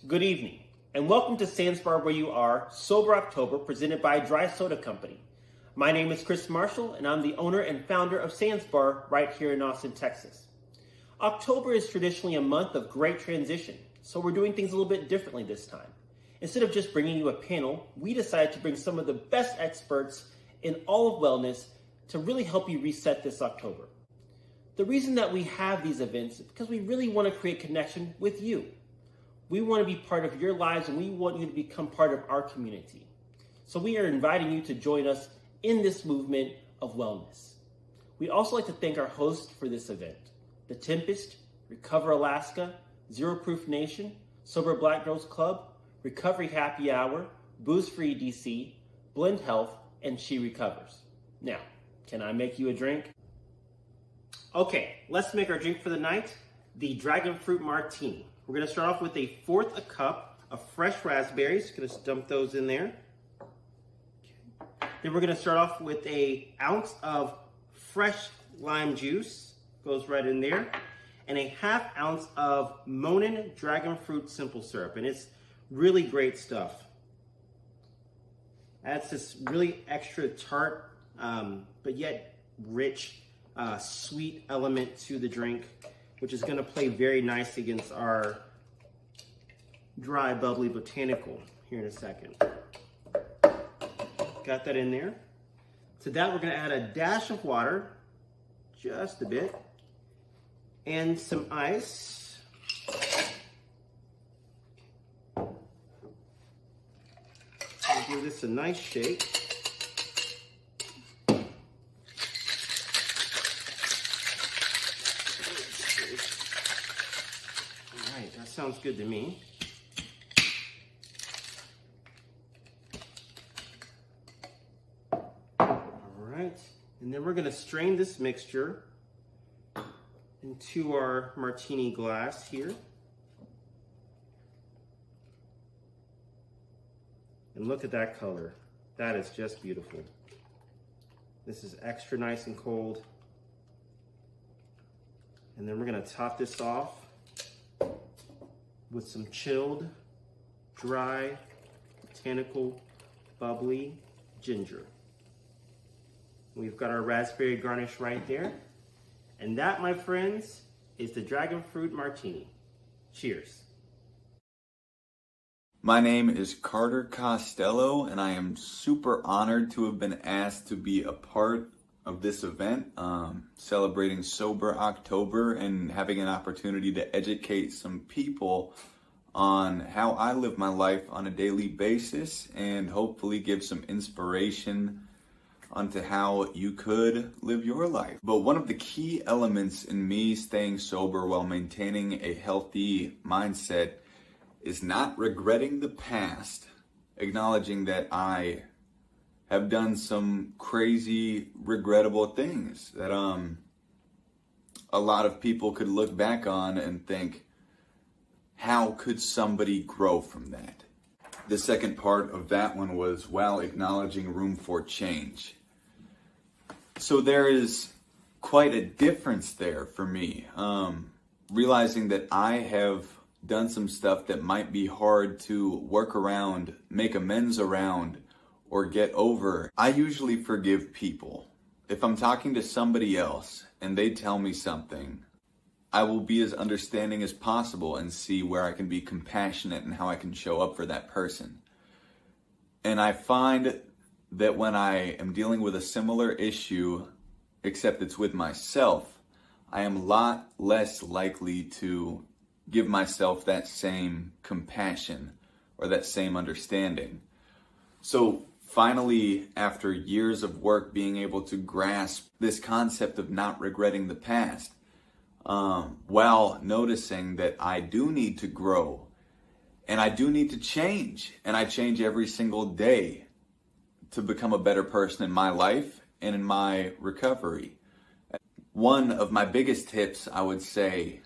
Good evening, and welcome to Sandsbar Where You Are, Sober October, presented by Dry Soda Company. My name is Chris Marshall, and I'm the owner and founder of Sandsbar right here in Austin, Texas. October is traditionally a month of great transition, so we're doing things a little bit differently this time. Instead of just bringing you a panel, we decided to bring some of the best experts in all of wellness to really help you reset this October. The reason that we have these events is because we really want to create connection with you. We want to be part of your lives, and we want you to become part of our community. So we are inviting you to join us in this movement of wellness. We'd also like to thank our hosts for this event: The Tempest, Recover Alaska, Zero Proof Nation, Sober Black Girls Club, Recovery Happy Hour, Booze Free DC, Blend Health, and She Recovers. Now, can I make you a drink? Okay, let's make our drink for the night, the Dragon Fruit Martini. We're gonna start off with a fourth a cup of fresh raspberries. Gonna dump those in there. Okay. Then we're gonna start off with an ounce of fresh lime juice, goes right in there, and a half ounce of Monin Dragon Fruit Simple Syrup, and it's really great stuff. Adds this really extra tart, but yet rich, sweet element to the drink, which is gonna play very nicely against our dry, bubbly botanical here in a second. Got that in there. To that, we're gonna add a dash of water, just a bit, and some ice. We'll give this a nice shake. Sounds good to me. All right, and then we're gonna strain this mixture into our martini glass here. And look at that color. That is just beautiful. This is extra nice and cold. And then we're gonna top this off with some chilled, dry, botanical, bubbly ginger. We've got our raspberry garnish right there. And that, my friends, is the Dragon Fruit Martini. Cheers. My name is Carter Costello, and I am super honored to have been asked to be a part of this event, celebrating Sober October and having an opportunity to educate some people on how I live my life on a daily basis and hopefully give some inspiration onto how you could live your life. But one of the key elements in me staying sober while maintaining a healthy mindset is not regretting the past, acknowledging that I have done some crazy, regrettable things that a lot of people could look back on and think, how could somebody grow from that? The second part of that one was while acknowledging room for change. So there is quite a difference there for me, realizing that I have done some stuff that might be hard to work around, make amends around, or get over. I usually forgive people. If I'm talking to somebody else and they tell me something, I will be as understanding as possible and see where I can be compassionate and how I can show up for that person. And I find that when I am dealing with a similar issue, except it's with myself, I am a lot less likely to give myself that same compassion or that same understanding. So finally, after years of work, being able to grasp this concept of not regretting the past, while noticing that I do need to grow and I do need to change, and I change every single day to become a better person in my life and in my recovery. One of my biggest tips, I would say,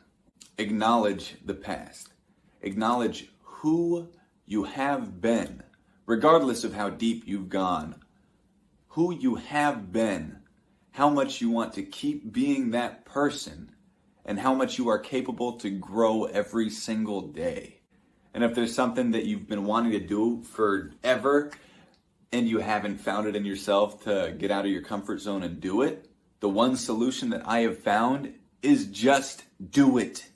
acknowledge the past. Acknowledge who you have been, regardless of how deep you've gone. Who you have been, how much you want to keep being that person, and how much you are capable to grow every single day. And if there's something that you've been wanting to do forever and you haven't found it in yourself to get out of your comfort zone and do it, the one solution that I have found is just do it.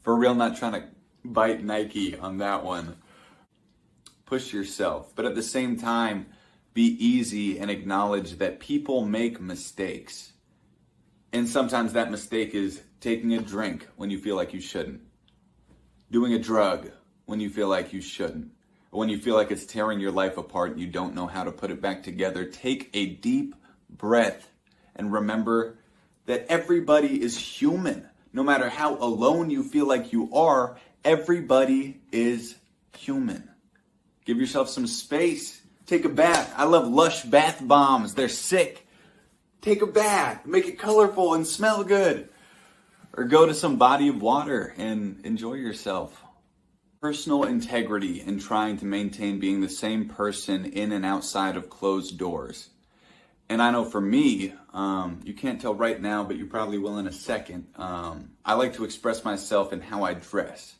For real, not trying to bite Nike on that one. Push yourself, but at the same time, be easy and acknowledge that people make mistakes. And sometimes that mistake is taking a drink when you feel like you shouldn't. Doing a drug when you feel like you shouldn't. Or when you feel like it's tearing your life apart and you don't know how to put it back together. Take a deep breath and remember that everybody is human. No matter how alone you feel like you are, everybody is human. Give yourself some space. Take a bath. I love Lush bath bombs. They're sick. Take a bath. Make it colorful and smell good. Or go to some body of water and enjoy yourself. Personal integrity and trying to maintain being the same person in and outside of closed doors. And I know for me, you can't tell right now, but you probably will in a second. I like to express myself in how I dress.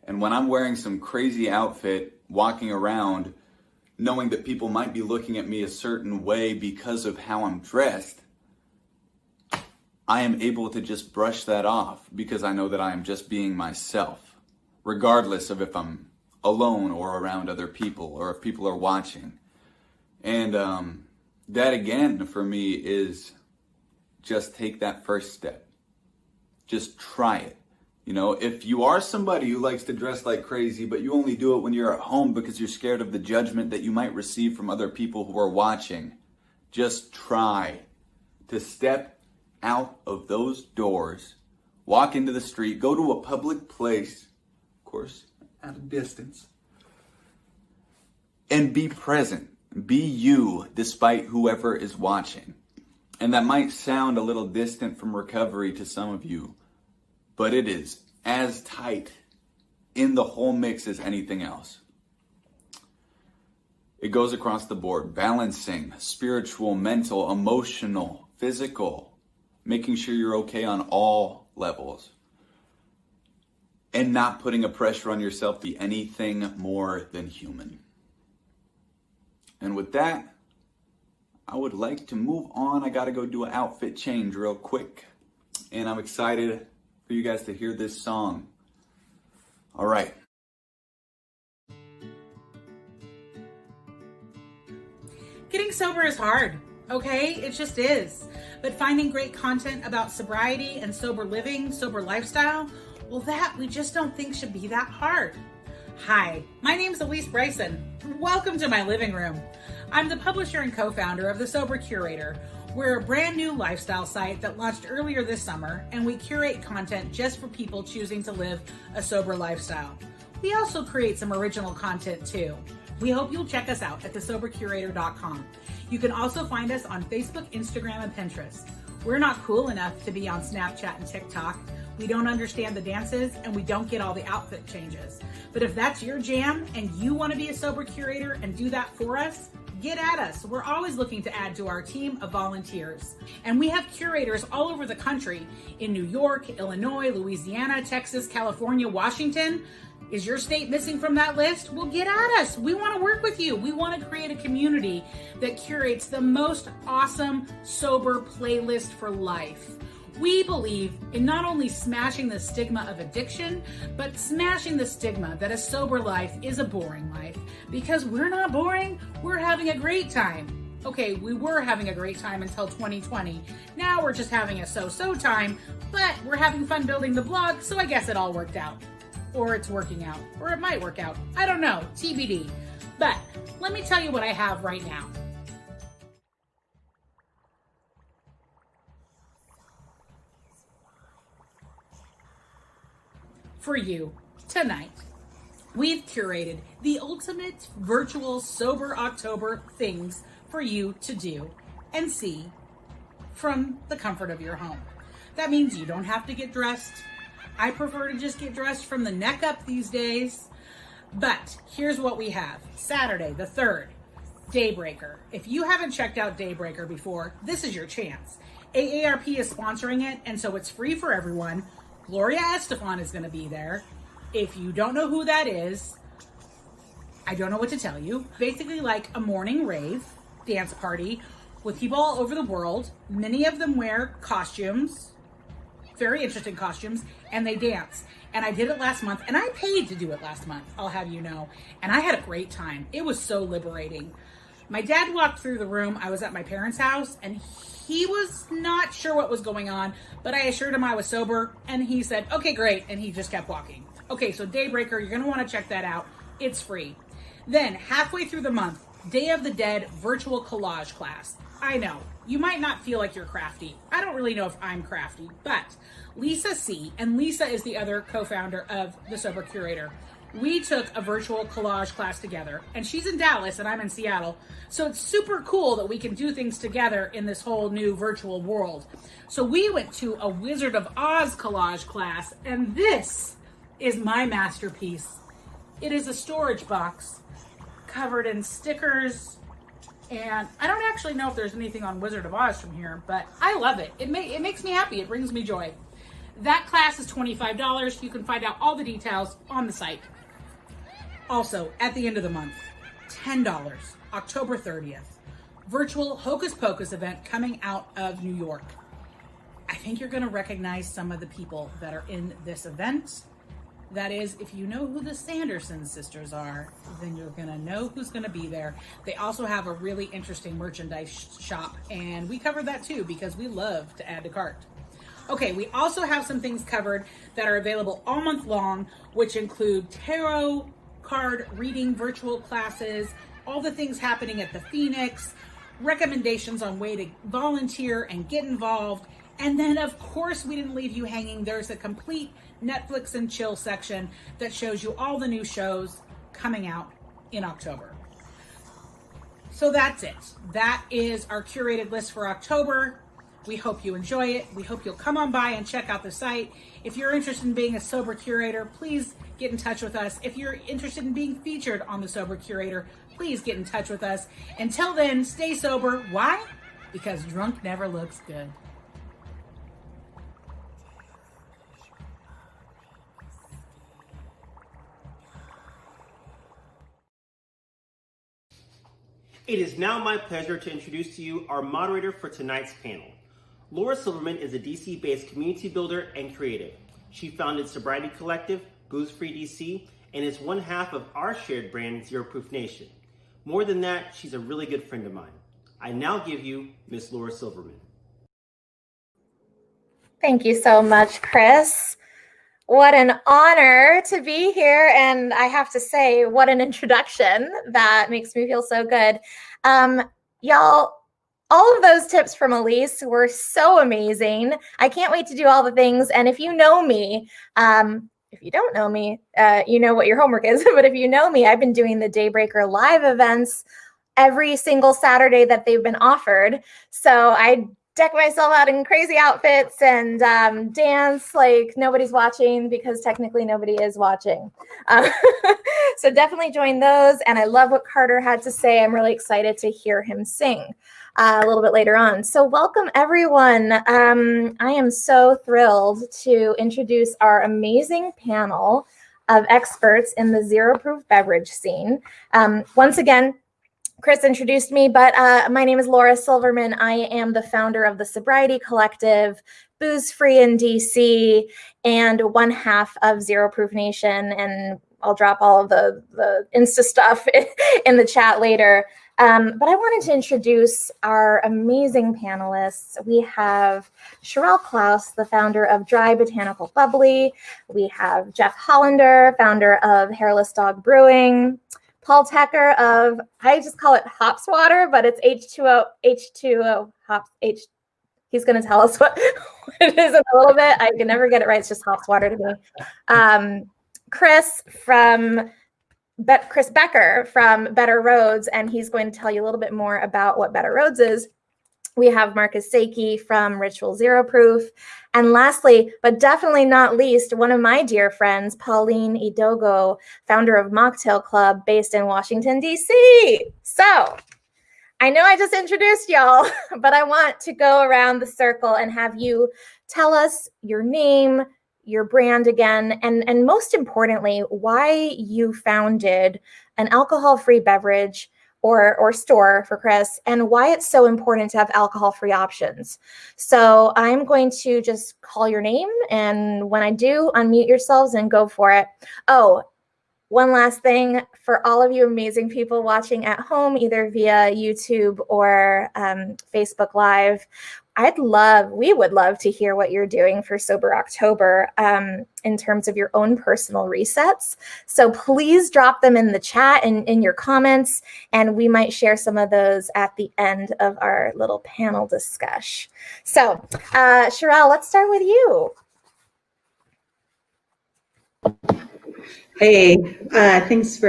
And when I'm wearing some crazy outfit, walking around, knowing that people might be looking at me a certain way because of how I'm dressed, I am able to just brush that off because I know that I am just being myself, regardless of if I'm alone or around other people or if people are watching. And that again for me is just take that first step. Just try it. You know, if you are somebody who likes to dress like crazy, but you only do it when you're at home because you're scared of the judgment that you might receive from other people who are watching, just try to step out of those doors, walk into the street, go to a public place, of course, at a distance, and be present. Be you despite whoever is watching. And that might sound a little distant from recovery to some of you, but it is as tight in the whole mix as anything else. It goes across the board, balancing spiritual, mental, emotional, physical, making sure you're okay on all levels, and not putting a pressure on yourself to be anything more than human. And with that, I would like to move on. I got to go do an outfit change real quick. And I'm excited for you guys to hear this song. All right. Getting sober is hard, okay? It just is. But finding great content about sobriety and sober living, sober lifestyle, well, that we just don't think should be that hard. Hi, my name's Elise Bryson. Welcome to my living room. I'm the publisher and co-founder of The Sober Curator. We're a brand new lifestyle site that launched earlier this summer, and we curate content just for people choosing to live a sober lifestyle. We also create some original content too. We hope you'll check us out at thesobercurator.com. You can also find us on Facebook, Instagram, and Pinterest. We're not cool enough to be on Snapchat and TikTok. We don't understand the dances, and we don't get all the outfit changes. But if that's your jam and you want to be a sober curator and do that for us, get at us. We're always looking to add to our team of volunteers. And we have curators all over the country in New York, Illinois, Louisiana, Texas, California, Washington. Is your state missing from that list? Well, get at us. We want to work with you. We want to create a community that curates the most awesome sober playlist for life. We believe in not only smashing the stigma of addiction, but smashing the stigma that a sober life is a boring life. Because we're not boring, we're having a great time. Okay, we were having a great time until 2020. Now we're just having a so-so time, but we're having fun building the blog, so I guess it all worked out. Or it's working out, or it might work out. I don't know, TBD. But let me tell you what I have right now. For you tonight, we've curated the ultimate virtual sober October things for you to do and see from the comfort of your home. That means you don't have to get dressed. I prefer to just get dressed from the neck up these days. But here's what we have. Saturday, the 3rd, Daybreaker. If you haven't checked out Daybreaker before, this is your chance. AARP is sponsoring it, and so it's free for everyone. Gloria Estefan is going to be there. If you don't know who that is, I don't know what to tell you. Basically like a morning rave dance party with people all over the world. Many of them wear costumes, very interesting costumes, and they dance. And I did it last month, and I paid to do it last month, I'll have you know. And I had a great time. It was so liberating. My dad walked through the room. I was at my parents' house, and he was not sure what was going on, but I assured him I was sober, and he said, okay, great, and he just kept walking. Okay, so Daybreaker, you're gonna wanna check that out. It's free. Then, halfway through the month, Day of the Dead virtual collage class. I know, you might not feel like you're crafty. I don't really know if I'm crafty, but Lisa C., and Lisa is the other co-founder of the Sober Curator, we took a virtual collage class together, and she's in Dallas and I'm in Seattle. So it's super cool that we can do things together in this whole new virtual world. So we went to a Wizard of Oz collage class, and this is my masterpiece. It is a storage box covered in stickers, and I don't actually know if there's anything on Wizard of Oz from here, but I love it. It makes me happy. It brings me joy. That class is $25. You can find out all the details on the site. Also, at the end of the month, $10, October 30th, virtual Hocus Pocus event coming out of New York. I think you're gonna recognize some of the people that are in this event. That is, if you know who the Sanderson sisters are, then you're gonna know who's gonna be there. They also have a really interesting merchandise shop, and we covered that too because we love to add to cart. Okay, we also have some things covered that are available all month long, which include tarot card reading virtual classes, all the things happening at the Phoenix, recommendations on way to volunteer and get involved. And then, of course, we didn't leave you hanging. There's a complete Netflix and chill section that shows you all the new shows coming out in October. So that's it. That is our curated list for October. We hope you enjoy it. We hope you'll come on by and check out the site. If you're interested in being a Sober Curator, please get in touch with us. If you're interested in being featured on the Sober Curator, please get in touch with us. Until then, stay sober. Why? Because drunk never looks good. It is now my pleasure to introduce to you our moderator for tonight's panel. Laura Silverman is a DC-based community builder and creative. She founded Sobriety Collective, Booze Free DC, and is one half of our shared brand, Zero Proof Nation. More than that, she's a really good friend of mine. I now give you Miss Laura Silverman. Thank you so much, Chris. What an honor to be here. And I have to say, what an introduction. That makes me feel so good. Y'all, all of those tips from Elise were so amazing. I can't wait to do all the things. And if you know me, if you don't know me, you know what your homework is. But if you know me, I've been doing the Daybreaker live events every single Saturday that they've been offered. So I deck myself out in crazy outfits and dance like nobody's watching, because technically nobody is watching. So definitely join those. And I love what Carter had to say. I'm really excited to hear him sing a little bit later on. So welcome, everyone. I am so thrilled to introduce our amazing panel of experts in the zero proof beverage scene. Once again, Chris introduced me, but my name is Laura Silverman. I am the founder of the Sobriety Collective, Booze Free in DC, and one half of Zero Proof Nation. And I'll drop all of the Insta stuff in the chat later. But I wanted to introduce our amazing panelists. We have Sharelle Klaus, the founder of Botanical Bubbly. We have Jeff Hollander, founder of Hairless Dog Brewing. Paul Tecker of, I just call it hops water, but it's H2O hops. He's going to tell us what it is in a little bit. I can never get it right. It's just hops water to me. Chris Becker from Better Rhodes, and he's going to tell you a little bit more about what Better Rhodes is. We have Sakey from Ritual Zero Proof. And lastly, but definitely not least, one of my dear friends, Pauline Idogho, founder of Mocktail Club based in Washington, D.C. So I know I just introduced y'all, but I want to go around the circle and have you tell us your name, your brand again, and most importantly, why you founded an alcohol-free beverage or store for Chris, and why it's so important to have alcohol-free options. So I'm going to just call your name, and when I do, unmute yourselves and go for it. Oh, one last thing for all of you amazing people watching at home, either via YouTube or Facebook Live, we would love to hear what you're doing for Sober October in terms of your own personal resets. So please drop them in the chat and in your comments, and we might share some of those at the end of our little panel discussion. So Sharelle, let's start with you. Hey, thanks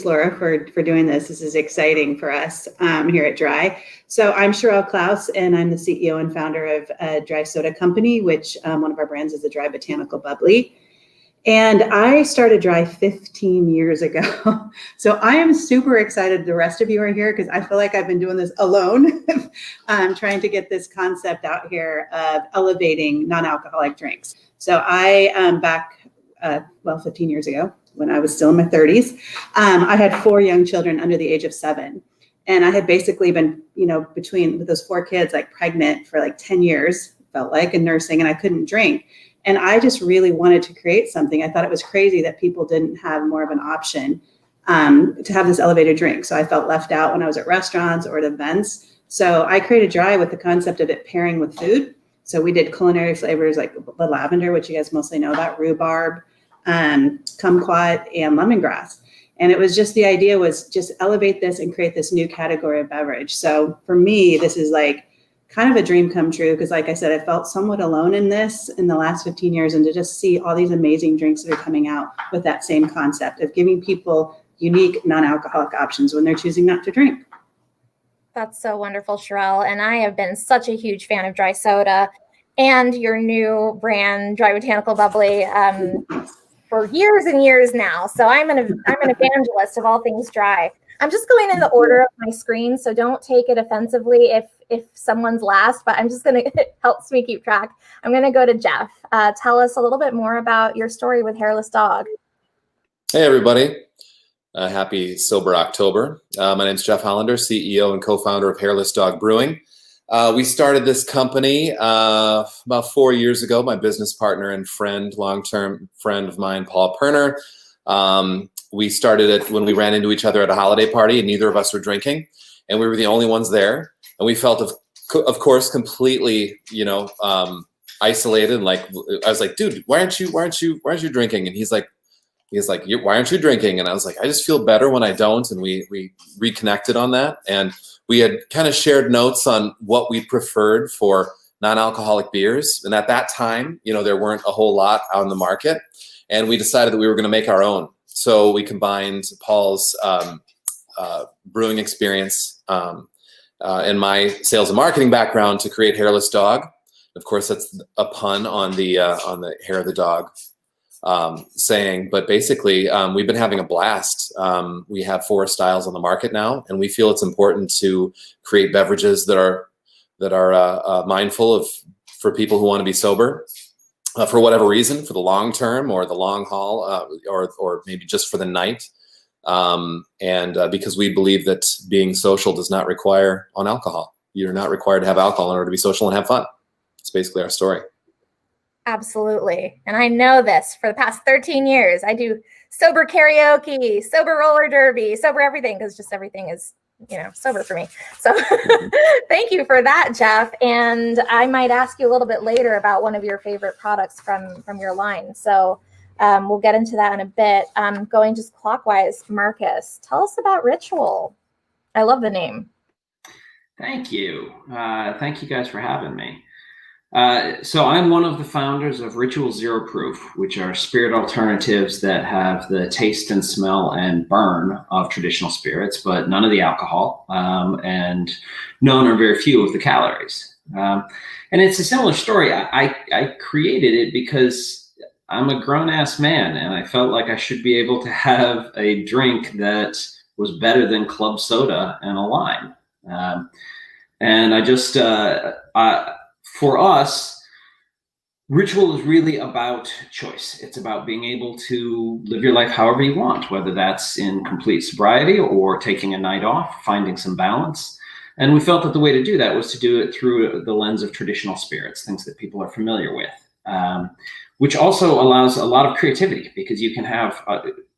Laura for doing this. This is exciting for us here at Dry. So I'm Sharelle Klaus, and I'm the CEO and founder of a dry soda company, which one of our brands is the Dry Botanical Bubbly. And I started Dry 15 years ago. So I am super excited the rest of you are here, because I feel like I've been doing this alone, trying to get this concept out here of elevating non-alcoholic drinks. So I back 15 years ago, when I was still in my 30s, I had 4 young children under the age of 7. And I had basically been, with those 4 kids, like pregnant for like 10 years, felt like, and nursing, and I couldn't drink. And I just really wanted to create something. I thought it was crazy that people didn't have more of an option to have this elevated drink. So I felt left out when I was at restaurants or at events. So I created Dry with the concept of it pairing with food. So we did culinary flavors like the lavender, which you guys mostly know about, rhubarb, kumquat, and lemongrass. And it was just, the idea was just elevate this and create this new category of beverage. So for me, this is like kind of a dream come true, because like I said, I felt somewhat alone in this in the last 15 years, and to just see all these amazing drinks that are coming out with that same concept of giving people unique non-alcoholic options when they're choosing not to drink. That's so wonderful, Sharelle. And I have been such a huge fan of dry soda and your new brand, Dry Botanical Bubbly, for years and years now. So I'm an evangelist of all things dry. I'm just going in the order of my screen, so don't take it offensively if someone's last, but I'm just going to, it helps me keep track. I'm going to go to Jeff. Tell us a little bit more about your story with Hairless Dog. Hey, everybody. Happy Sober October. My name's Jeff Hollander, CEO and co-founder of Hairless Dog Brewing. We started this company about 4 years ago. My business partner and friend, long-term friend of mine, Paul Pirner. We started it when we ran into each other at a holiday party, and neither of us were drinking, and we were the only ones there. And we felt, of course, completely, isolated. Like, I was like, dude, why aren't you drinking? And he's like, why aren't you drinking? And I was like, I just feel better when I don't. And we reconnected on that. And we had kind of shared notes on what we preferred for non-alcoholic beers. And at that time, there weren't a whole lot on the market. And we decided that we were going to make our own. So we combined Paul's brewing experience and my sales and marketing background to create Hairless Dog. Of course, that's a pun on the hair of the dog saying, but basically we've been having a blast. We have 4 styles on the market now, and we feel it's important to create beverages that are mindful of, for people who want to be sober for whatever reason, for the long term or the long haul, or maybe just for the night. Because we believe that being social does not require on alcohol. You're not required to have alcohol in order to be social and have fun. It's basically our story. Absolutely. And I know this for the past 13 years. I do sober karaoke, sober roller derby, sober everything, because just everything is, sober for me. So thank you for that, Jeff. And I might ask you a little bit later about one of your favorite products from your line. So we'll get into that in a bit. Going just clockwise, Marcus, tell us about Ritual. I love the name. Thank you. Thank you guys for having me. So I'm one of the founders of Ritual Zero Proof, which are spirit alternatives that have the taste and smell and burn of traditional spirits, but none of the alcohol, and none or very few of the calories. And it's a similar story. I created it because I'm a grown-ass man, and I felt like I should be able to have a drink that was better than club soda and a lime. And I just... for us, Ritual is really about choice. It's about being able to live your life however you want, whether that's in complete sobriety or taking a night off, finding some balance. And we felt that the way to do that was to do it through the lens of traditional spirits, things that people are familiar with, which also allows a lot of creativity, because you can have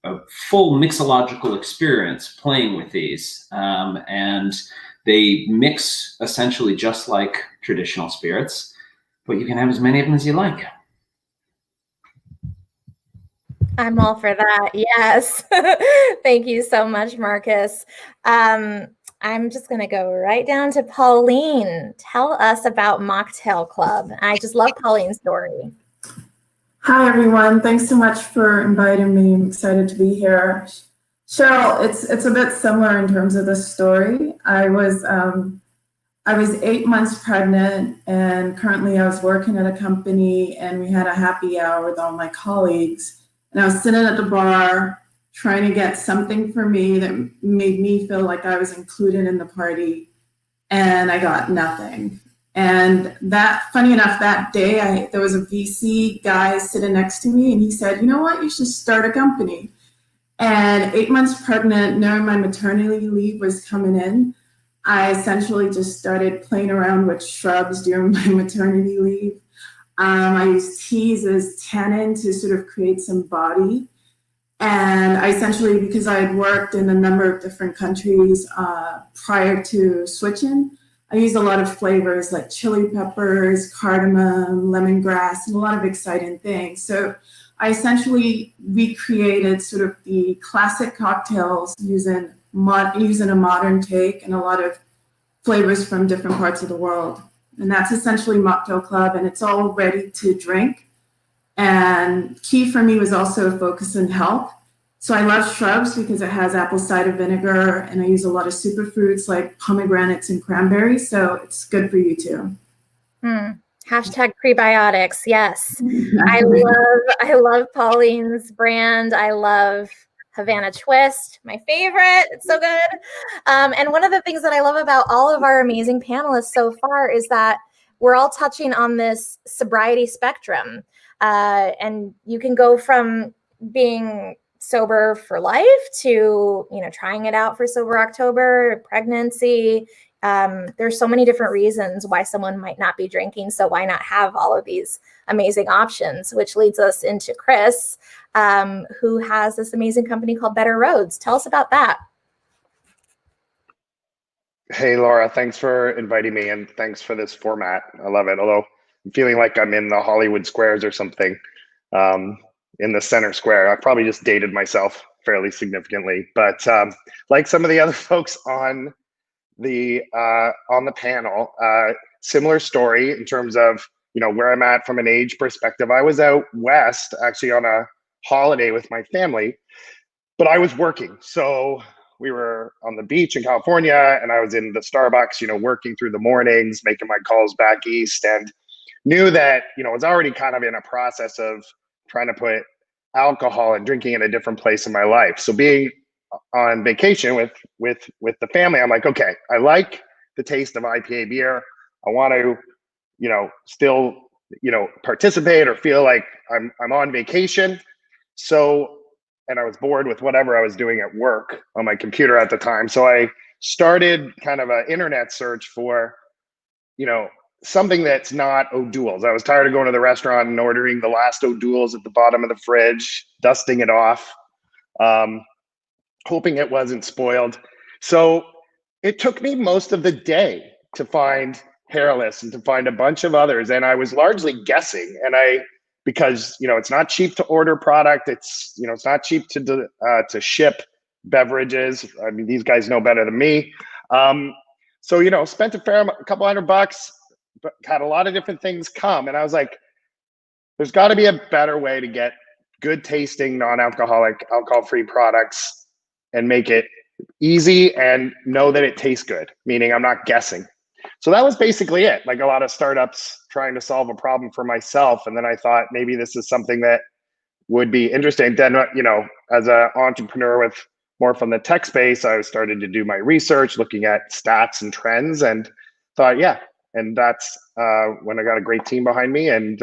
a full mixological experience playing with these. And they mix essentially just like traditional spirits, but you can have as many of them as you like. I'm all for that. Yes. Thank you so much, Marcus. I'm just going to go right down to Pauline. Tell us about Mocktail Club. I just love Pauline's story. Hi, everyone. Thanks so much for inviting me. I'm excited to be here. Sharelle, it's a bit similar in terms of the story. I was 8 months pregnant, and currently I was working at a company, and we had a happy hour with all my colleagues. And I was sitting at the bar trying to get something for me that made me feel like I was included in the party, and I got nothing. And funny enough, that day there was a VC guy sitting next to me, and he said, "You know what, you should start a company." And 8 months pregnant, knowing my maternity leave was coming in, I essentially just started playing around with shrubs during my maternity leave. I used teas as tannin to sort of create some body. And I essentially, because I had worked in a number of different countries prior to switching, I used a lot of flavors like chili peppers, cardamom, lemongrass, and a lot of exciting things. So I essentially recreated sort of the classic cocktails using a modern take and a lot of flavors from different parts of the world. And that's essentially Mocktail Club, and it's all ready to drink. And key for me was also a focus on health. So I love shrubs because it has apple cider vinegar, and I use a lot of superfruits like pomegranates and cranberries. So it's good for you too. Hashtag prebiotics. Yes. I love Pauline's brand. I love Havana Twist, my favorite. It's so good. And one of the things that I love about all of our amazing panelists so far is that we're all touching on this sobriety spectrum. And you can go from being sober for life to, trying it out for Sober October, pregnancy. There's so many different reasons why someone might not be drinking. So why not have all of these amazing options, which leads us into Chris, who has this amazing company called Rhodes. Tell us about that. Hey, Laura, thanks for inviting me, and thanks for this format. I love it. Although I'm feeling like I'm in the Hollywood Squares or something, in the center square. I probably just dated myself fairly significantly, but like some of the other folks on the panel, similar story in terms of where I'm at from an age perspective. I was out west actually on a holiday with my family, but I was working. So we were on the beach in California, and I was in the Starbucks, working through the mornings, making my calls back east, and knew that I was already kind of in a process of trying to put alcohol and drinking in a different place in my life. So being on vacation with the family, I'm like, okay, I like the taste of IPA beer. I want to, still, participate or feel like I'm on vacation. So, and I was bored with whatever I was doing at work on my computer at the time. So I started kind of an internet search for, something that's not O'Doul's. I was tired of going to the restaurant and ordering the last O'Doul's at the bottom of the fridge, dusting it off, hoping it wasn't spoiled. So it took me most of the day to find Hairless and to find a bunch of others. And I was largely guessing. And because it's not cheap to order product. It's not cheap to ship beverages. I mean, these guys know better than me. So spent a couple $100, but had a lot of different things come, and I was like, there's got to be a better way to get good tasting, non-alcoholic, alcohol-free products and make it easy and know that it tastes good, meaning I'm not guessing. So that was basically it, like a lot of startups trying to solve a problem for myself. And then I thought maybe this is something that would be interesting. Then, as an entrepreneur with more from the tech space, I started to do my research, looking at stats and trends, and thought, yeah. And that's when I got a great team behind me and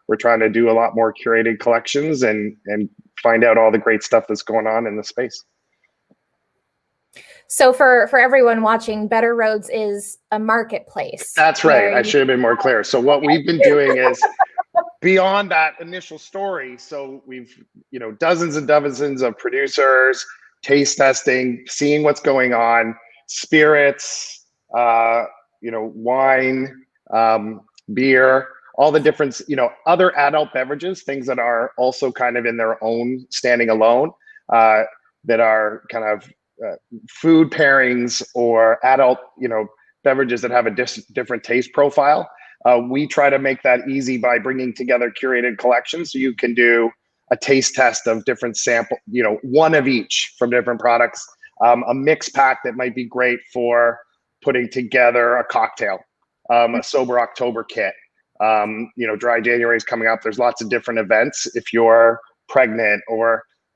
we're trying to do a lot more curated collections and find out all the great stuff that's going on in the space. So for everyone watching, Better Rhodes is a marketplace. That's right. I should have been more clear. So what we've been doing is beyond that initial story. So we've, dozens and dozens of producers, taste testing, seeing what's going on, spirits, wine, beer, all the different, other adult beverages, things that are also kind of in their own standing alone, that are kind of food pairings or adult, beverages that have a different taste profile. We try to make that easy by bringing together curated collections. So you can do a taste test of different sample, one of each from different products, a mix pack that might be great for putting together a cocktail, a sober October kit. Dry January is coming up. There's lots of different events if you're pregnant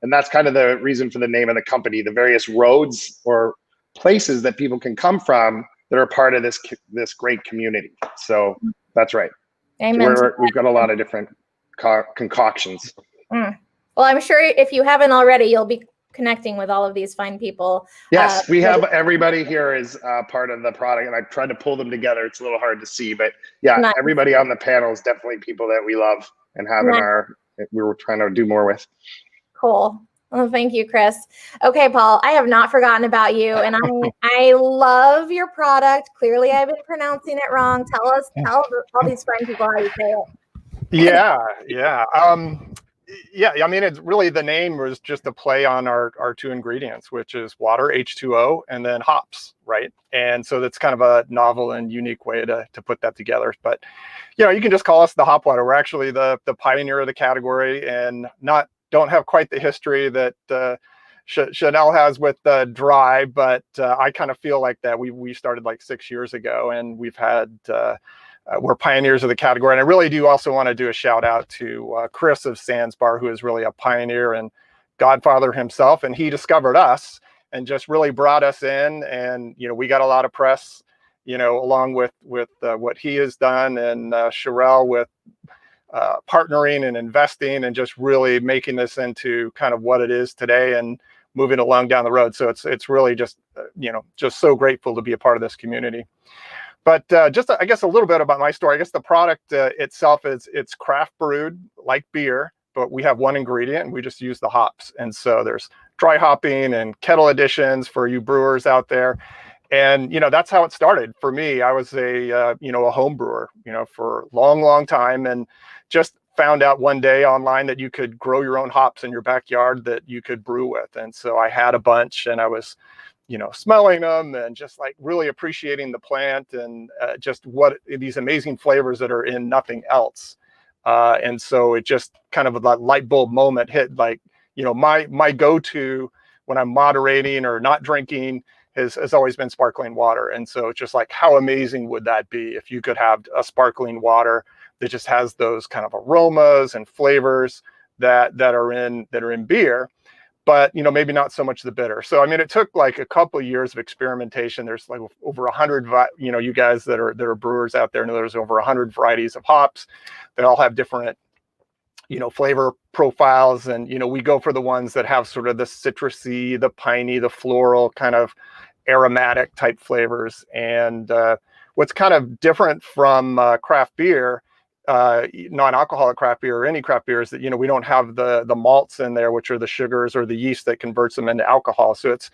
and that's kind of the reason for the name of the company, the various roads or places that people can come from that are part of this great community. So that's right. Amen. So we've got a lot of different concoctions. Well, I'm sure if you haven't already, you'll be connecting with all of these fine people. Yes, we have everybody here is part of the product, and I've tried to pull them together. It's a little hard to see, but yeah, nice. Everybody on the panel is definitely people that we love and have we were trying to do more with. Cool. Well, thank you, Chris. Okay, Paul, I have not forgotten about you, and I love your product. Clearly, I've been pronouncing it wrong. Tell all these fine people how you say it. Yeah. I mean, it's really, the name was just a play on our two ingredients, which is water, H2O, and then hops, right? And so that's kind of a novel and unique way to put that together. But, you can just call us the hop water. We're actually the pioneer of the category, and don't have quite the history that Chanel has with dry, but I kind of feel like that we started like 6 years ago, and we've had we're pioneers of the category. And I really do also want to do a shout out to Chris of Sandsbar, who is really a pioneer and godfather himself, and he discovered us and just really brought us in, and we got a lot of press, along with what he has done, and Sharelle with partnering and investing and just really making this into kind of what it is today and moving along down the road. So it's really just, just so grateful to be a part of this community. But just, I guess, a little bit about my story. I guess the product itself it's craft brewed like beer, but we have one ingredient and we just use the hops. And so there's dry hopping and kettle additions for you brewers out there. And, that's how it started for me. I was a home brewer, for a long time, and just found out one day online that you could grow your own hops in your backyard that you could brew with. And so I had a bunch, and I was, smelling them and just like really appreciating the plant and just what these amazing flavors that are in nothing else. And so it just kind of a light bulb moment hit, like, my go-to when I'm moderating or not drinking has always been sparkling water. And so it's just like, how amazing would that be if you could have a sparkling water that just has those kind of aromas and flavors that are in beer, but maybe not so much the bitter. So I mean, it took like a couple of years of experimentation. There's like over 100, you guys that are brewers out there know there's over 100 varieties of hops. They all have different flavor profiles, and we go for the ones that have sort of the citrusy, the piney, the floral kind of aromatic type flavors. And what's kind of different from craft beer, non-alcoholic craft beer or any craft beer, is that we don't have the malts in there, which are the sugars or the yeast that converts them into alcohol. So it's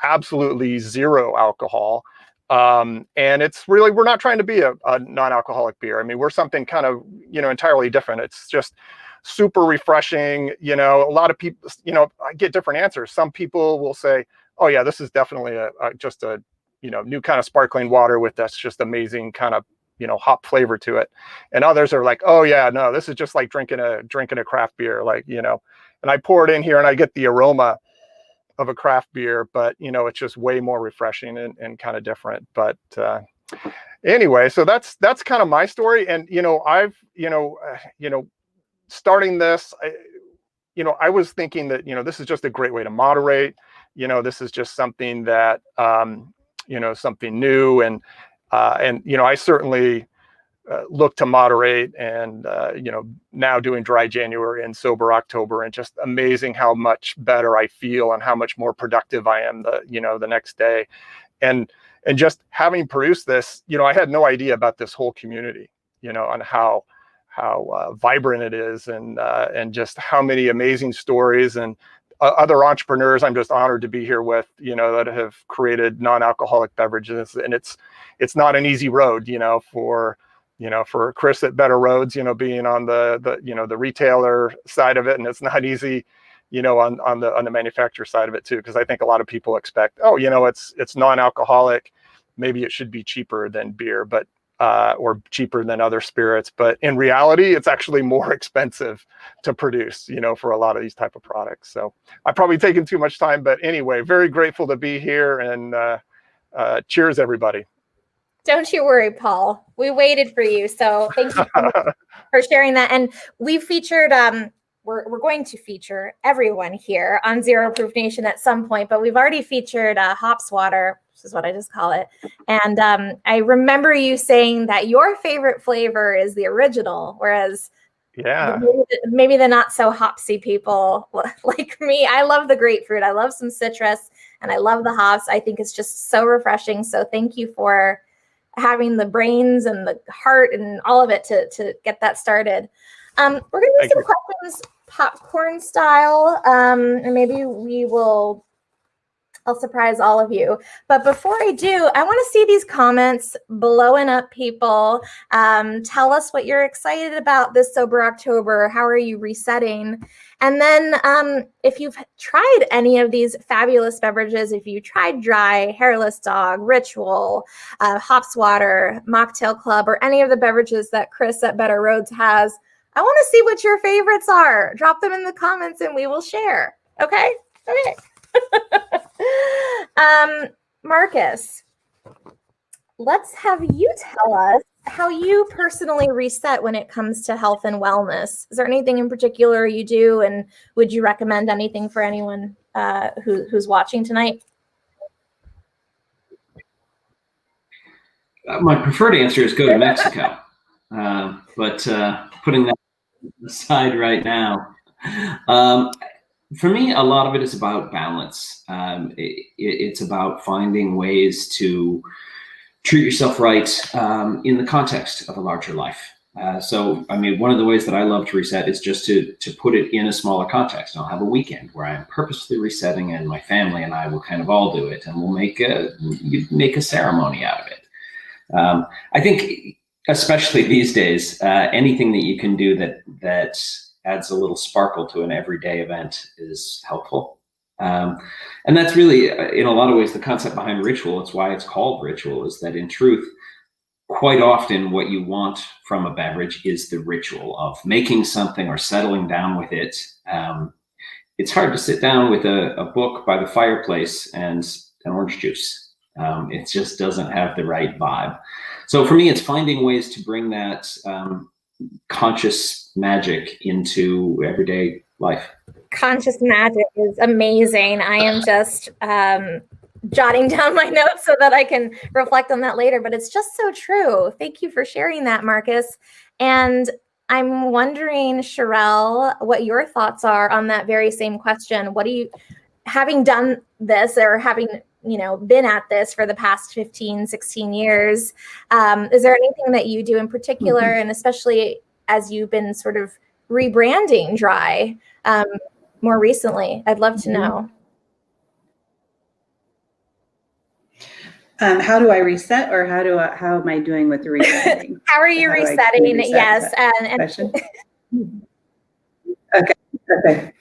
absolutely zero alcohol. And it's really, we're not trying to be a non-alcoholic beer. I mean, we're something kind of entirely different. It's just super refreshing. A lot of people, I get different answers. Some people will say, oh yeah, this is definitely just a new kind of sparkling water with that's just amazing kind of hop flavor to it. And others are like, oh yeah, no, this is just like drinking a craft beer, like, and I pour it in here and I get the aroma of a craft beer, but it's just way more refreshing and kind of different. But anyway, so that's kind of my story. And I've starting this, I was thinking that this is just a great way to moderate. This is just something that something new, and I certainly look to moderate, and now doing dry January and sober October, and just amazing how much better I feel and how much more productive I am the next day. And just having produced this, I had no idea about this whole community, on how vibrant it is, and just how many amazing stories and other entrepreneurs I'm just honored to be here with, that have created non-alcoholic beverages. And it's not an easy road, for Chris at Better Rhodes, being on the retailer side of it. And it's not easy, on the manufacturer side of it too, because I think a lot of people expect, it's non-alcoholic, maybe it should be cheaper than beer, but or cheaper than other spirits. But in reality, it's actually more expensive to produce, for a lot of these type of products. So I've probably taken too much time, but anyway, very grateful to be here, and cheers, everybody. Don't you worry, Paul. We waited for you. So thank you so much for sharing that. And we featured, we're going to feature everyone here on Zero Proof Nation at some point, but we've already featured Hops Water, which is what I just call it. And I remember you saying that your favorite flavor is the original, whereas maybe the not so hopsy people like me, I love the grapefruit. I love some citrus, and I love the hops. I think it's just so refreshing. So thank you for having the brains and the heart and all of it to get that started. We're going to do some questions popcorn style, and maybe I'll surprise all of you. But before I do, I want to see these comments blowing up, people. Tell us what you're excited about this Sober October. How are you resetting? And then if you've tried any of these fabulous beverages, if you tried Dry, Hairless Dog, Ritual, Hops Water, Mocktail Club, or any of the beverages that Chris at Better Rhodes has, I want to see what your favorites are. Drop them in the comments and we will share. Okay? Okay. Marcus, let's have you tell us how you personally reset when it comes to health and wellness. Is there anything in particular you do, and would you recommend anything for anyone who's watching tonight? My preferred answer is go to Mexico, but putting that aside right now, for me, a lot of it is about balance. It's about finding ways to treat yourself right in the context of a larger life. So, one of the ways that I love to reset is just to put it in a smaller context. I'll have a weekend where I'm purposely resetting, and my family and I will kind of all do it, and we'll make a ceremony out of it. I think, especially these days, anything that you can do that adds a little sparkle to an everyday event is helpful. And that's really, in a lot of ways, the concept behind ritual. It's why it's called ritual, is that in truth, quite often what you want from a beverage is the ritual of making something or settling down with it. It's hard to sit down with a book by the fireplace and an orange juice. It just doesn't have the right vibe. So for me, it's finding ways to bring that conscious magic into everyday life. Conscious magic is amazing. I am just jotting down my notes so that I can reflect on that later, but it's just so true. Thank you for sharing that, Marcus. And I'm wondering, Sharelle, what your thoughts are on that very same question. What do you, having done this or having been at this for the past 15, 16 years, is there anything that you do in particular, and especially as you've been sort of rebranding Dry more recently? I'd love to know. How do I reset, or how am I doing with the resetting? How are you resetting? Yes. Okay.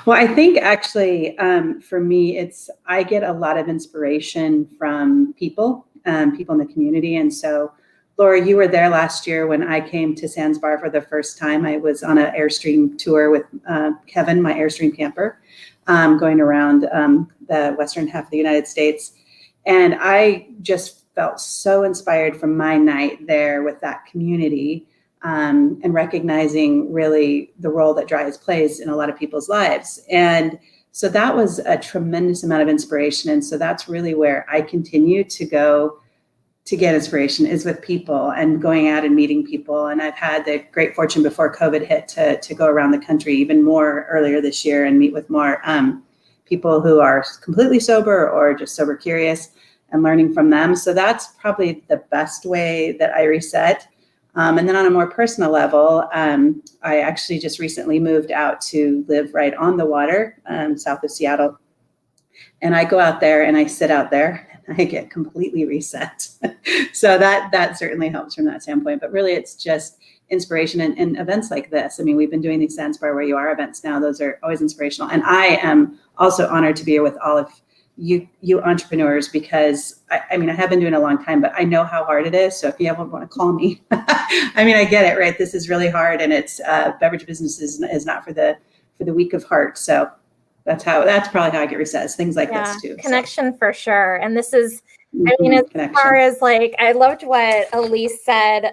Well, I think actually for me, I get a lot of inspiration from people in the community. And so, Laura, you were there last year when I came to Zanzibar for the first time. I was on an Airstream tour with Kevin, my Airstream camper, going around the western half of the United States. And I just felt so inspired from my night there with that community, and recognizing really the role that Dry plays in a lot of people's lives. And so that was a tremendous amount of inspiration. And so that's really where I continue to go to get inspiration is with people and going out and meeting people. And I've had the great fortune before COVID hit to go around the country even more earlier this year and meet with more people who are completely sober or just sober curious and learning from them. So that's probably the best way that I reset. And then on a more personal level, I actually just recently moved out to live right on the water, south of Seattle. And I go out there and I sit out there and I get completely reset. So that certainly helps from that standpoint. But really, it's just inspiration and events like this. I mean, we've been doing these Sandsbar Where You Are events now. Those are always inspirational. And I am also honored to be here with all of you entrepreneurs, because I mean, I have been doing it a long time, but I know how hard it is. So if you ever want to call me, I mean, I get it, right? This is really hard, and it's beverage business is not for the weak of heart. So that's probably how I get reset, things like this too. Connection for sure. And this is, I mean, as far as like, I loved what Elise said.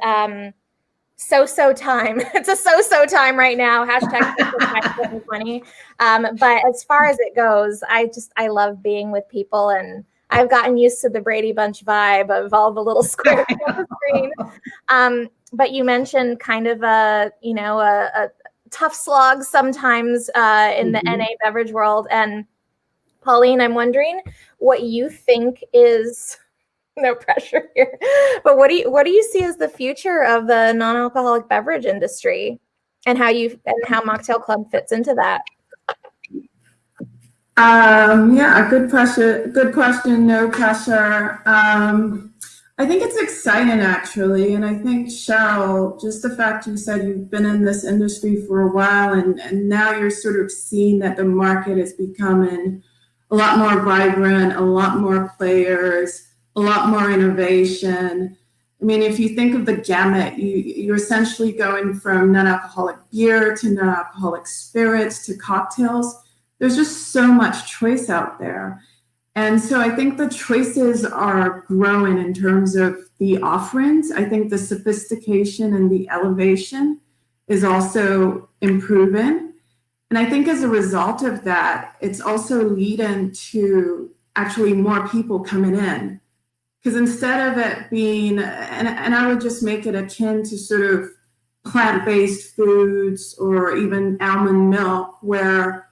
So time. It's a so time right now. Hashtag 2020. But as far as it goes, I love being with people, and I've gotten used to the Brady Bunch vibe of all the little squares on the screen. But you mentioned kind of a tough slog sometimes in the NA beverage world. And Pauline, I'm wondering what you think is, no pressure here, but what do you see as the future of the non-alcoholic beverage industry, and how Mocktail Club fits into that? Yeah, good question. No pressure. I think it's exciting, actually. And I think, Sharelle, just the fact you said you've been in this industry for a while, and now you're sort of seeing that the market is becoming a lot more vibrant, a lot more players, a lot more innovation. I mean, if you think of the gamut, you're essentially going from non-alcoholic beer to non-alcoholic spirits to cocktails. There's just so much choice out there. And so I think the choices are growing in terms of the offerings. I think the sophistication and the elevation is also improving. And I think as a result of that, it's also leading to actually more people coming in. Because instead of it being, and I would just make it akin to sort of plant-based foods or even almond milk, where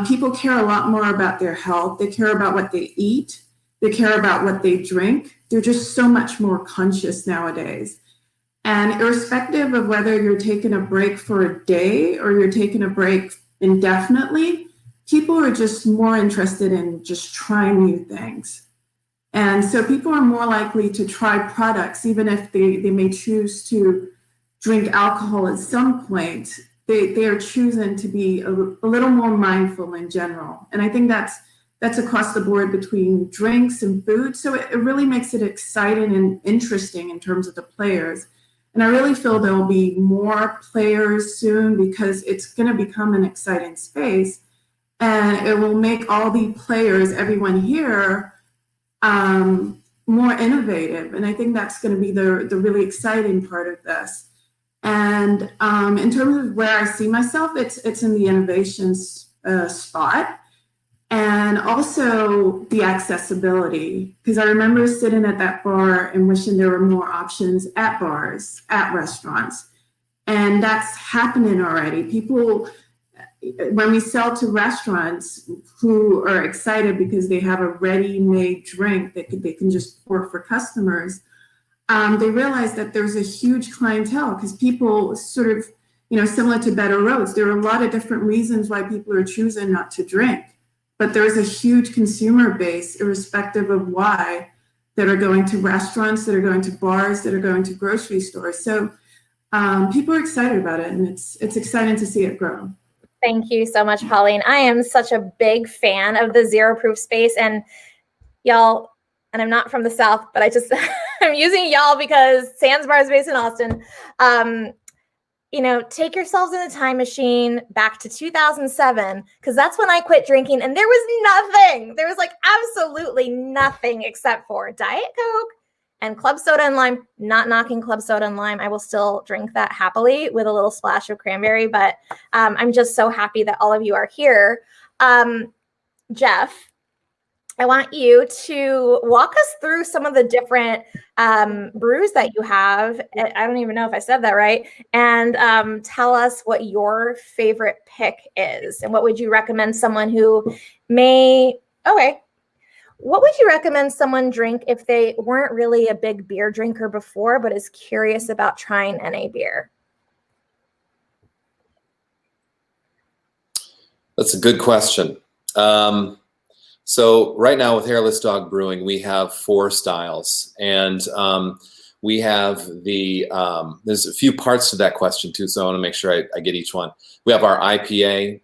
people care a lot more about their health. They care about what they eat. They care about what they drink. They're just so much more conscious nowadays. And irrespective of whether you're taking a break for a day or you're taking a break indefinitely, people are just more interested in just trying new things. And so people are more likely to try products, even if they may choose to drink alcohol at some point. They are choosing to be a little more mindful in general. And I think that's across the board between drinks and food. So it really makes it exciting and interesting in terms of the players. And I really feel there'll be more players soon, because it's going to become an exciting space. And it will make all the players, everyone here, more innovative. And I think that's going to be the really exciting part of this. And in terms of where I see myself, it's in the innovations spot, and also the accessibility. Because I remember sitting at that bar and wishing there were more options at bars, at restaurants. And that's happening already. People, when we sell to restaurants who are excited because they have a ready-made drink that they can just pour for customers, they realize that there's a huge clientele, because people sort of, similar to Better Rhodes, there are a lot of different reasons why people are choosing not to drink. But there's a huge consumer base, irrespective of why, that are going to restaurants, that are going to bars, that are going to grocery stores. So people are excited about it, and it's exciting to see it grow. Thank you so much, Pauline. I am such a big fan of the zero proof space, and y'all, and I'm not from the South, but I'm using y'all because Sandsbar is based in Austin. Take yourselves in a time machine back to 2007, because that's when I quit drinking, and there was nothing. There was like absolutely nothing except for Diet Coke and club soda and lime. Not knocking club soda and lime. I will still drink that happily with a little splash of cranberry, but I'm just so happy that all of you are here. Jeff, I want you to walk us through some of the different brews that you have. I don't even know if I said that right. And tell us what your favorite pick is. And what would you recommend someone who what would you recommend someone drink if they weren't really a big beer drinker before, but is curious about trying NA beer? That's a good question. So right now with Hairless Dog Brewing, we have 4 styles, and we have there's a few parts to that question too, so I want to make sure I get each one. We have our IPA,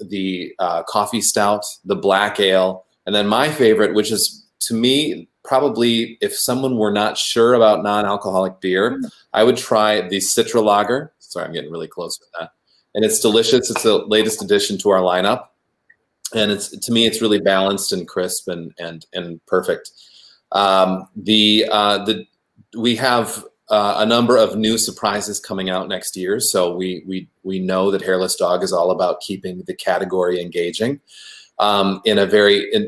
the coffee stout, the black ale, and then my favorite, which is to me probably if someone were not sure about non-alcoholic beer, I would try the Citra Lager. Sorry, I'm getting really close with that. And it's delicious. It's the latest addition to our lineup. And to me, it's really balanced and crisp and perfect. We have a number of new surprises coming out next year. So we know that Hairless Dog is all about keeping the category engaging. Obviously,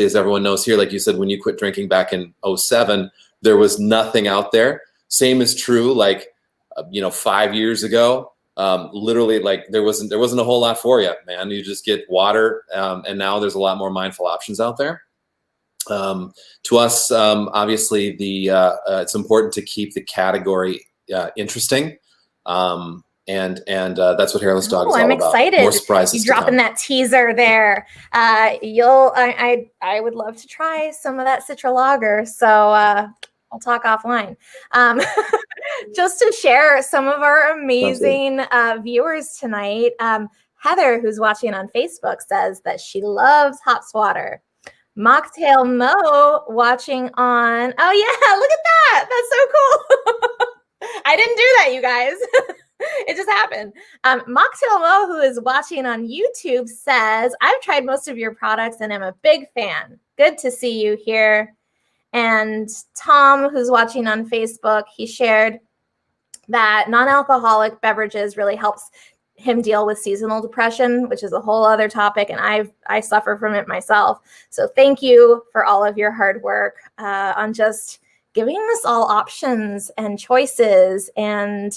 as everyone knows here, like you said, when you quit drinking back in 2007, there was nothing out there. Same is true, 5 years ago. Literally, there wasn't a whole lot for you, man. You just get water, and now there's a lot more mindful options out there. To us, obviously, it's important to keep the category interesting, and that's what Hairless Dog is all I'm about. excited. More surprises. You dropping that teaser there. I would love to try some of that Citra Lager. So. I'll talk offline. Just to share some of our amazing viewers tonight. Heather, who's watching on Facebook, says that she loves hops water. Mocktail Mo watching on. Oh yeah, look at that. That's so cool. I didn't do that, you guys. It just happened. Mocktail Mo, who is watching on YouTube, says, I've tried most of your products and am a big fan. Good to see you here. And Tom, who's watching on Facebook, he shared that non-alcoholic beverages really helps him deal with seasonal depression, which is a whole other topic, and I suffer from it myself. So thank you for all of your hard work on just giving us all options and choices. And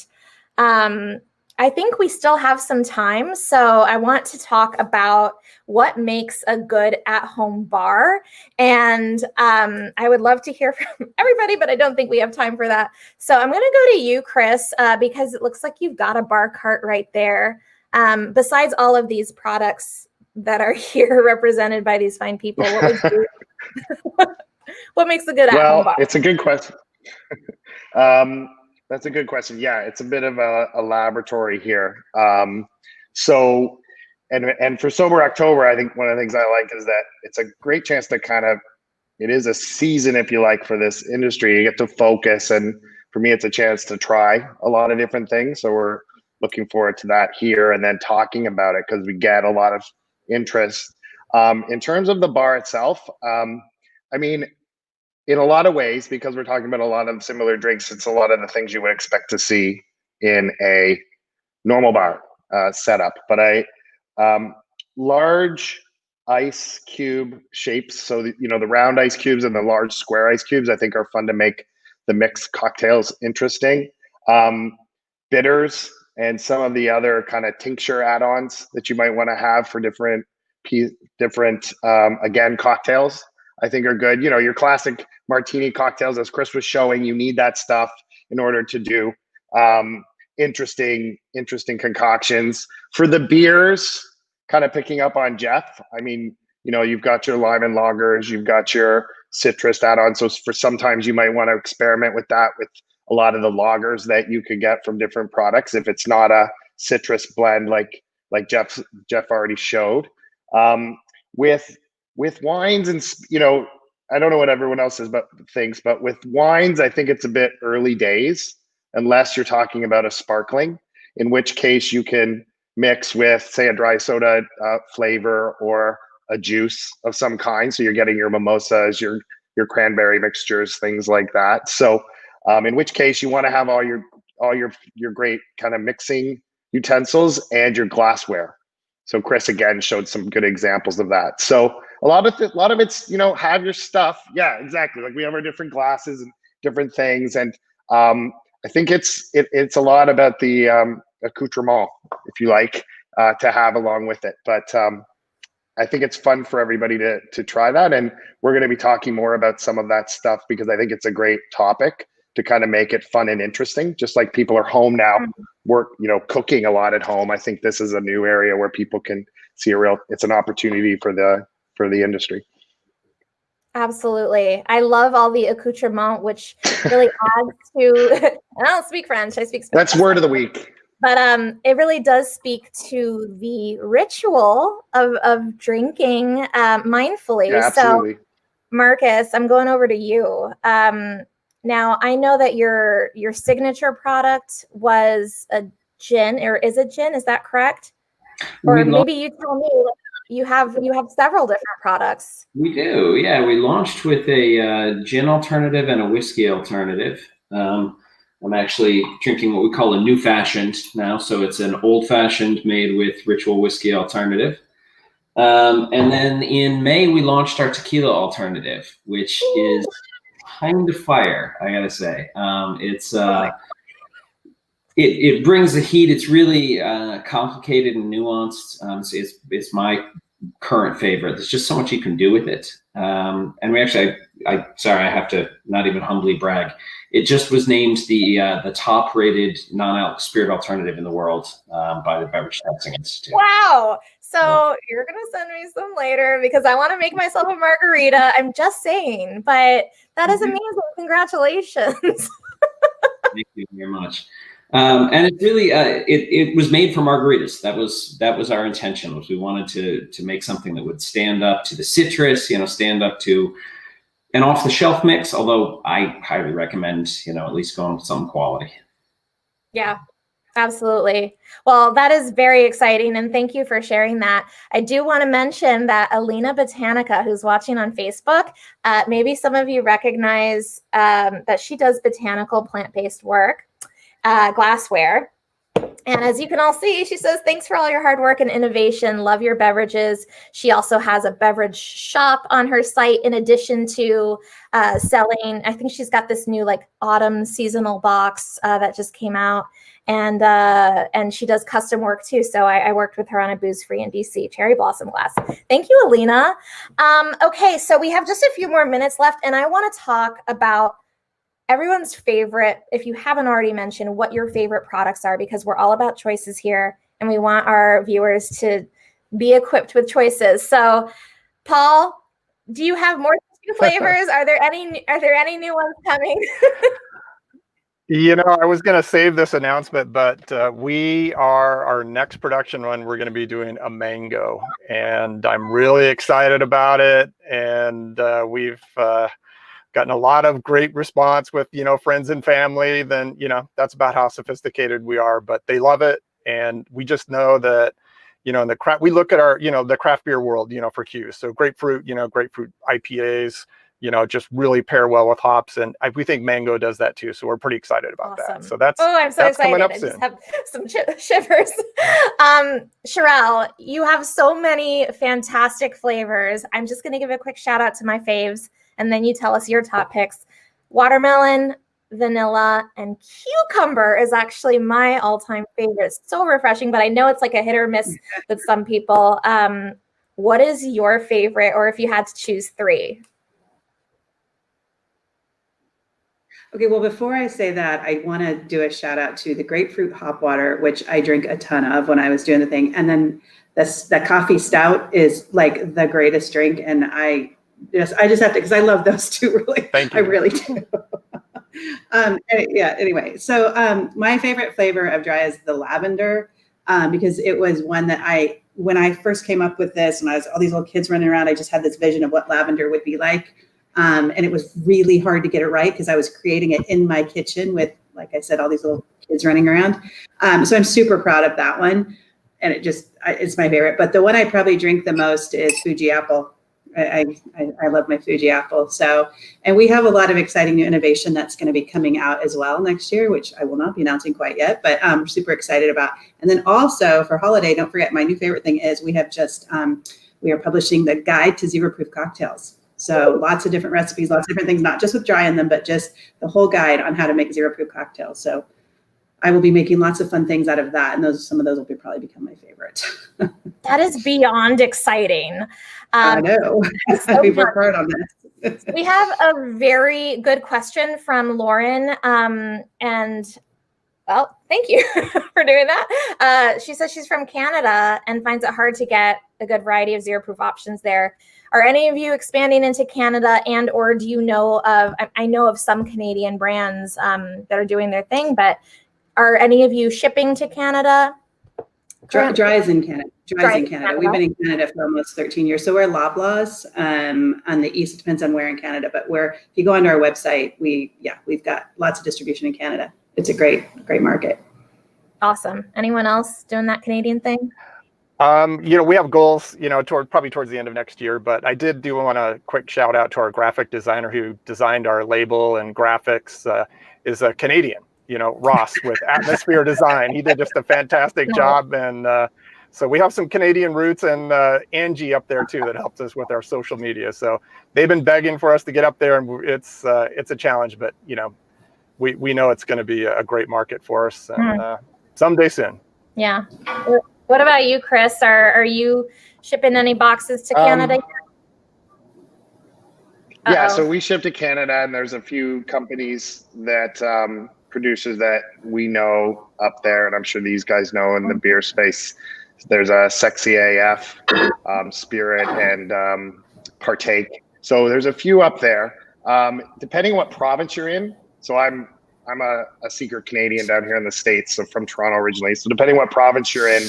I think we still have some time, so I want to talk about what makes a good at-home bar. And I would love to hear from everybody, but I don't think we have time for that. So I'm going to go to you, Chris, because it looks like you've got a bar cart right there. Besides all of these products that are here represented by these fine people, what would you, what makes a good at-home bar? Well, it's a good question. That's a good question. Yeah, it's a bit of a laboratory here. So for Sober October, I think one of the things I like is that it's a great chance to it is a season, if you like, for this industry. You get to focus, and for me, it's a chance to try a lot of different things. So we're looking forward to that here, and then talking about it because we get a lot of interest. In terms of the bar itself, I mean, in a lot of ways, because we're talking about a lot of similar drinks, it's a lot of the things you would expect to see in a normal bar setup. But large ice cube shapes, so the round ice cubes and the large square ice cubes, I think are fun to make the mixed cocktails interesting. Bitters and some of the other kind of tincture add-ons that you might want to have for different again, cocktails, I think are good. Your classic martini cocktails, as Chris was showing, you need that stuff in order to do interesting concoctions. For the beers, kind of picking up on Jeff, I mean, you've got your lime and lagers, you've got your citrus add-on. So for sometimes you might want to experiment with that with a lot of the lagers that you could get from different products if it's not a citrus blend like Jeff already showed. With wines, and I don't know what everyone else thinks, but with wines, I think it's a bit early days, unless you're talking about a sparkling, in which case you can mix with, say, a dry soda flavor or a juice of some kind. So you're getting your mimosas, your cranberry mixtures, things like that. So in which case you want to have all your great kind of mixing utensils and your glassware. So Chris again showed some good examples of that. So a lot of it's, you know, have your stuff. Yeah, exactly. Like we have our different glasses and different things. And I think it's a lot about the accoutrement, if you like, to have along with it. But I think it's fun for everybody to try that. And we're going to be talking more about some of that stuff because I think it's a great topic to kind of make it fun and interesting. Just like people are home now, cooking a lot at home. I think this is a new area where people can see it's an opportunity for the industry. Absolutely. I love all the accoutrement, which really adds to, I don't speak French, I speak Spanish. That's word of the week. But it really does speak to the ritual of drinking mindfully. Yeah, absolutely. So, Marcus, I'm going over to you. Now, I know that your signature product was a gin, or is a gin? Is that correct? Or maybe you tell me. You have several different products. We do, yeah. We launched with a gin alternative and a whiskey alternative. I'm actually drinking what we call a new fashioned now. So it's an old fashioned made with ritual whiskey alternative. And then in May, we launched our tequila alternative, which is kind of fire, I gotta say. It brings the heat. It's really complicated and nuanced. So it's my current favorite. There's just so much you can do with it. And we actually, I have to not even humbly brag. It just was named the top rated non-alc spirit alternative in the world by the Beverage Testing Institute. Wow. So you're going to send me some later because I want to make myself a margarita. I'm just saying, but that is amazing. Congratulations. Thank you very much. And it really, it was made for margaritas. That was our intention. Was we wanted to make something that would stand up to the citrus, stand up to an off-the-shelf mix. Although I highly recommend, at least going with some quality. Yeah, absolutely. Well, that is very exciting, and thank you for sharing that. I do want to mention that Alina Botanica, who's watching on Facebook, maybe some of you recognize that she does botanical plant-based work. Glassware. And as you can all see, she says, thanks for all your hard work and innovation. Love your beverages. She also has a beverage shop on her site in addition to selling. I think she's got this new autumn seasonal box that just came out. And she does custom work too. So I worked with her on a booze free in DC cherry blossom glass. Thank you, Alina. Okay, so we have just a few more minutes left, and I want to talk about everyone's favorite, if you haven't already mentioned what your favorite products are, because we're all about choices here and we want our viewers to be equipped with choices. So, Paul, do you have more flavors? Are there any new ones coming? I was going to save this announcement, but our next production run, we're going to be doing a mango, and I'm really excited about it. And we've gotten a lot of great response with, friends and family. Then, that's about how sophisticated we are, but they love it. And we just know that, in the craft, we look at our, the craft beer world, for cues. So grapefruit IPAs, just really pair well with hops. And we think mango does that too. So we're pretty excited about that. So I'm so excited. I just have some shivers. Sharelle, you have so many fantastic flavors. I'm just going to give a quick shout out to my faves, and then you tell us your top picks. Watermelon, vanilla, and cucumber is actually my all-time favorite. It's so refreshing, but I know it's like a hit or miss with some people. What is your favorite, or if you had to choose three? Okay, well, before I say that, I want to do a shout out to the grapefruit hop water, which I drink a ton of when I was doing the thing. And then the coffee stout is like the greatest drink. And I just have to, because I love those two, really. Thank you. I really do. Anyway, so my favorite flavor of dry is the lavender, because it was one that when I first came up with this, and I was all these little kids running around, I just had this vision of what lavender would be like. And it was really hard to get it right because I was creating it in my kitchen with, like I said, all these little kids running around. So I'm super proud of that one. And it's my favorite. But the one I probably drink the most is Fuji apple. I love my Fuji apple. So, and we have a lot of exciting new innovation that's going to be coming out as well next year, which I will not be announcing quite yet, but super excited about. And then also for holiday, don't forget, my new favorite thing is we have just we are publishing the Guide to Zero Proof Cocktails. So lots of different recipes, lots of different things, not just with dry in them, but just the whole guide on how to make zero proof cocktails. So I will be making lots of fun things out of that. And some of those will probably become my favorite. That is beyond exciting. I know. So We've worked hard on this. We have a very good question from Lauren. And well, thank you for doing that. She says she's from Canada and finds it hard to get a good variety of zero proof options there. Are any of you expanding into Canada, and or do you know of, I know of some Canadian brands that are doing their thing, but are any of you shipping to Canada? Dry is in Canada. Dry is in Canada. We've been in Canada for almost 13 years. So we're Loblaws on the east. It depends on where in Canada, but if you go onto our website, we've got lots of distribution in Canada. It's a great market. Awesome. Anyone else doing that Canadian thing? We have goals, probably towards the end of next year, but I do want a quick shout out to our graphic designer who designed our label and graphics, is a Canadian, Ross with Atmosphere Design. He did just a fantastic job. And so we have some Canadian roots, and Angie up there too, that helps us with our social media. So they've been begging for us to get up there, and it's a challenge, but we know it's going to be a great market for us, and someday soon. Yeah. What about you, Chris? Are you shipping any boxes to Canada? Yeah, so we ship to Canada, and there's a few companies that producers that we know up there, and I'm sure these guys know in the beer space. There's a Sexy AF, Spirit, and Partake. So there's a few up there. Depending what province you're in. So I'm a secret Canadian down here in the States, so from Toronto originally. So depending what province you're in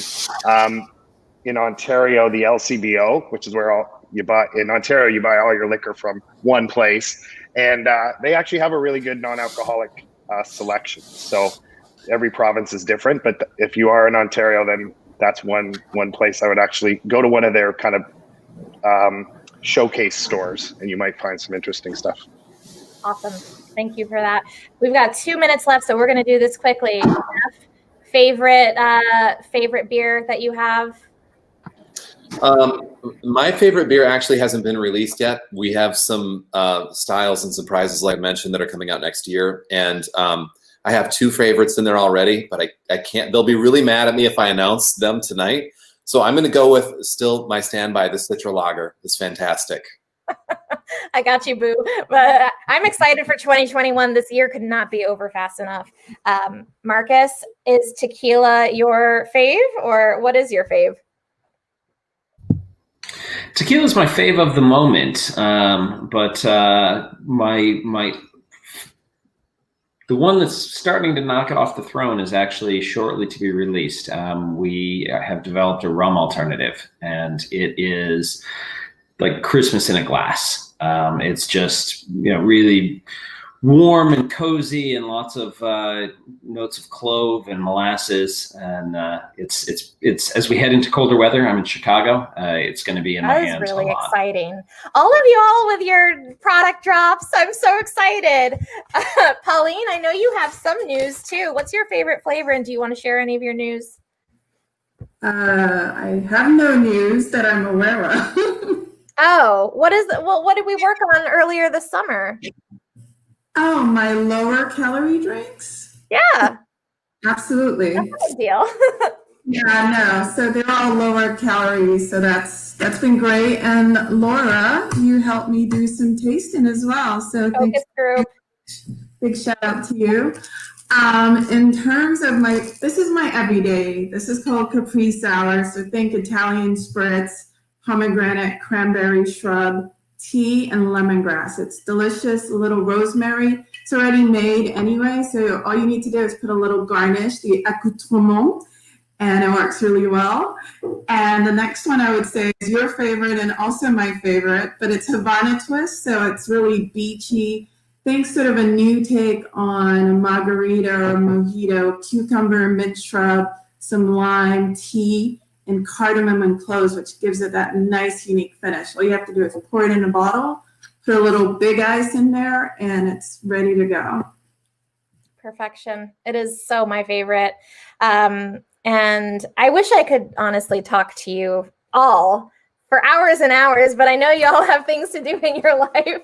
Ontario, the LCBO, which is where in Ontario, you buy all your liquor from one place. And they actually have a really good non-alcoholic selection. So every province is different, but if you are in Ontario, then that's one place I would actually go to, one of their kind of showcase stores, and you might find some interesting stuff. Awesome. Thank you for that. We've got 2 minutes left, so we're going to do this quickly. Jeff, favorite beer that you have? My favorite beer actually hasn't been released yet. We have some styles and surprises, like I mentioned, that are coming out next year. And I have 2 favorites in there already, but I can't. They'll be really mad at me if I announce them tonight. So I'm going to go with still my standby. The Citra Lager is fantastic. I got you, boo. But I'm excited for 2021. This year could not be over fast enough. Marcus, is tequila your fave, or what is your fave? Tequila is my fave of the moment, but the one that's starting to knock it off the throne is actually shortly to be released. We have developed a rum alternative, and it is like Christmas in a glass. It's just really warm and cozy, and lots of notes of clove and molasses. And it's as we head into colder weather. I'm in Chicago. It's going to be in my hands. That is really exciting. All of you all with your product drops. I'm so excited. Pauline, I know you have some news too. What's your favorite flavor, and do you want to share any of your news? I have no news that I'm aware of. Oh, what did we work on earlier this summer? Oh, my lower calorie drinks? Yeah. Absolutely. That's a big deal. Yeah, no. So they're all lower calories. So that's been great. And Laura, you helped me do some tasting as well. So Focus group. Big shout out to you. In terms of this is my everyday. This is called Capri Sour. So think Italian spritz, pomegranate, cranberry shrub, tea, and lemongrass. It's delicious, a little rosemary. It's already made anyway, so all you need to do is put a little garnish, the accoutrement, and it works really well. And the next one I would say is your favorite and also my favorite, but it's Havana Twist, so it's really beachy. Think sort of a new take on a margarita or a mojito, cucumber, mint shrub, some lime, tea, and cardamom and cloves, which gives it that nice, unique finish. All you have to do is pour it in a bottle, put a little big ice in there, and it's ready to go. Perfection. It is so my favorite. And I wish I could honestly talk to you all for hours and hours, but I know y'all have things to do in your life,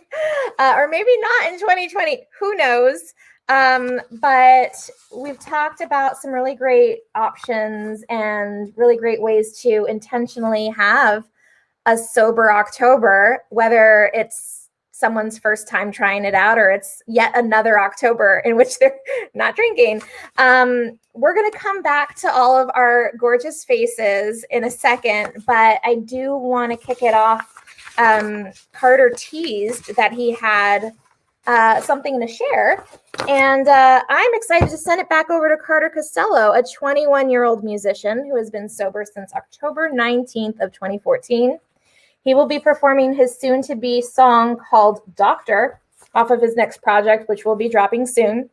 or maybe not in 2020, who knows? But we've talked about some really great options and really great ways to intentionally have a sober October, whether it's someone's first time trying it out or it's yet another October in which they're not drinking. We're going to come back to all of our gorgeous faces in a second, but I do want to kick it off. Carter teased that he had something to share, and I'm excited to send it back over to Carter Costello, a 21-year-old musician who has been sober since October 19th of 2014. He will be performing his soon-to-be song called Doctor off of his next project, which will be dropping soon.